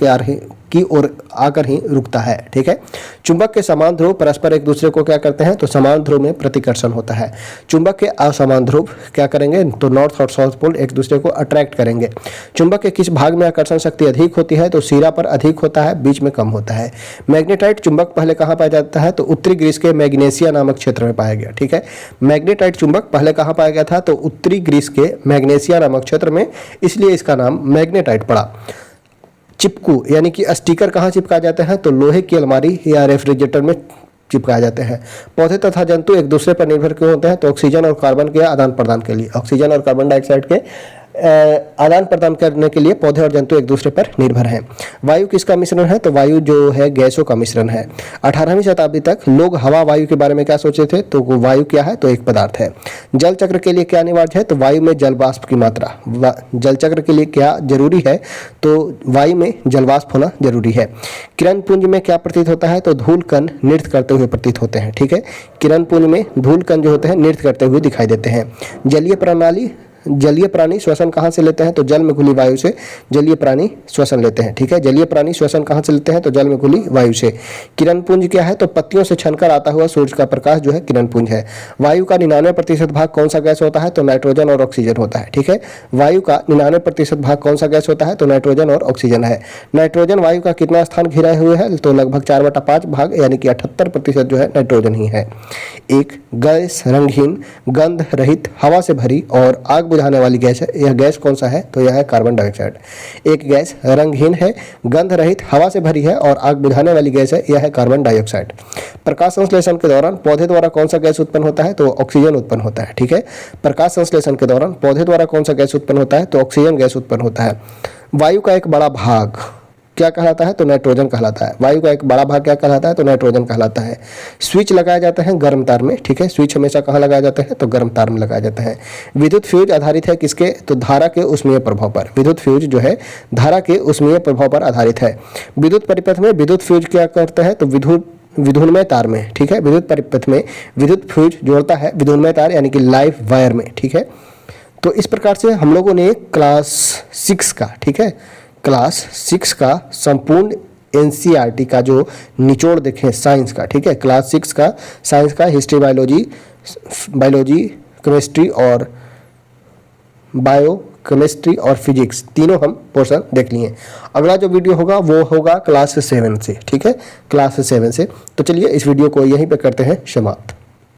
की ओर आकर ही रुकता है। ठीक है, चुंबक के समान ध्रुव परस्पर एक दूसरे को क्या करते हैं, तो समान ध्रुव में प्रतिकर्षण होता है। चुंबक के असमान ध्रुव क्या करेंगे, तो नॉर्थ और साउथ पोल एक दूसरे को अट्रैक्ट करेंगे। चुंबक के किस भाग में आकर्षण शक्ति अधिक होती है, तो सिरा पर अधिक होता है, बीच में कम होता है। मैग्नेटाइट चुंबक पहले कहाँ पाया जाता है, तो उत्तरी ग्रीस के मैग्नेशिया नामक क्षेत्र में पाया गया। ठीक है, मैग्नेटाइट चुंबक पहले कहाँ पाया गया था, तो उत्तरी ग्रीस के मैग्नेशिया नामक क्षेत्र में, इसलिए इसका नाम मैग्नेटाइट पड़ा। चिपकू यानी कि स्टिकर कहाँ चिपकाए जाते हैं, तो लोहे की अलमारी या रेफ्रिजरेटर में चिपकाए जाते हैं। पौधे तथा जंतु एक दूसरे पर निर्भर क्यों होते हैं, तो ऑक्सीजन और कार्बन के आदान प्रदान के लिए, ऑक्सीजन और कार्बन डाइऑक्साइड के आदान प्रदान करने के लिए पौधे और जंतु एक दूसरे पर निर्भर हैं। वायु किसका मिश्रण है? तो वायु जो है गैसों का मिश्रण है। 18वीं शताब्दी तक लोग हवा वायु के बारे में क्या सोचते थे? तो वायु क्या है? तो एक पदार्थ है। जल चक्र के लिए क्या अनिवार्य है? तो वायु में जल वाष्प की मात्रा। जल चक्र के लिए क्या जरूरी है? तो वायु में जल वाष्प होना जरूरी है। किरण पुंज में क्या प्रतीत होता है? तो धूल कण नृत्य करते हुए प्रतीत होते हैं। ठीक है, किरण पुंज में धूल कण जो होते हैं नृत्य करते हुए दिखाई देते हैं। जलीय प्राणी श्वसन कहाँ से लेते हैं? तो जल में घुली वायु से जलीय प्राणी श्वसन लेते हैं। ठीक है, जलीय प्राणी श्वसन कहाँ से लेते हैं? तो जल में घुली वायु से। किरण पुंज क्या है? तो पत्तियों से छनकर आता हुआ सूर्य का प्रकाश जो है किरण पुंज है। वायु का 99% भाग कौन सा गैस होता है? तो नाइट्रोजन और ऑक्सीजन होता है। ठीक है, वायु का 99% भाग कौन सा गैस होता है? तो नाइट्रोजन और ऑक्सीजन है। नाइट्रोजन वायु का कितना स्थान घेरे हुए है? तो लगभग 4/5 भाग, यानी कि 78% जो है नाइट्रोजन ही है। एक गैस रंगहीन, गंध रहित, हवा से भरी और आग बुझाने वाली गैस है। यह गैस कौन सा है? तो यह है कार्बन डाइऑक्साइड। एक गैस रंगहीन है, गंध रहित, हवा से भरी है और आग बुझाने वाली गैस है। यह है कार्बन डाइऑक्साइड। प्रकाश संश्लेषण के दौरान पौधे द्वारा कौन सा गैस उत्पन्न होता है? तो ऑक्सीजन उत्पन्न होता है। ठीक है, प्रकाश संश्लेषण के दौरान पौधे द्वारा कौन सा गैस उत्पन्न होता है? तो ऑक्सीजन गैस उत्पन्न होता है। वायु का एक बड़ा भाग क्या कहलाता है? तो नाइट्रोजन कहलाता है। वायु का एक बड़ा भाग क्या कहलाता है? तो नाइट्रोजन कहलाता है। स्विच लगाए जाते हैं गर्म तार में। ठीक है, स्विच हमेशा कहाँ लगाए जाते हैं? तो गर्म तार में लगाए जाते हैं। विद्युत फ्यूज आधारित है किसके? तो धारा के ऊष्मीय प्रभाव पर। विद्युत फ्यूज जो है धारा के ऊष्मीय प्रभाव पर आधारित है। विद्युत परिपथ में विद्युत फ्यूज क्या करता है? तो विधुन्मय तार में। ठीक है, विद्युत परिपथ में विद्युत फ्यूज जोड़ता है विधुन्मय तार, यानी कि लाइव वायर में। ठीक है, तो इस प्रकार से हम लोगों ने क्लास 6 का, ठीक है, क्लास 6 का संपूर्ण एनसीईआरटी का जो निचोड़ देखें साइंस का। ठीक है, क्लास 6 का साइंस का हिस्ट्री, बायोलॉजी, केमिस्ट्री और केमिस्ट्री और फिजिक्स तीनों हम पोर्शन देख लिए। अगला जो वीडियो होगा वो होगा क्लास 7 से। ठीक है, क्लास 7 से। तो चलिए इस वीडियो को यहीं पे करते हैं समाप्त।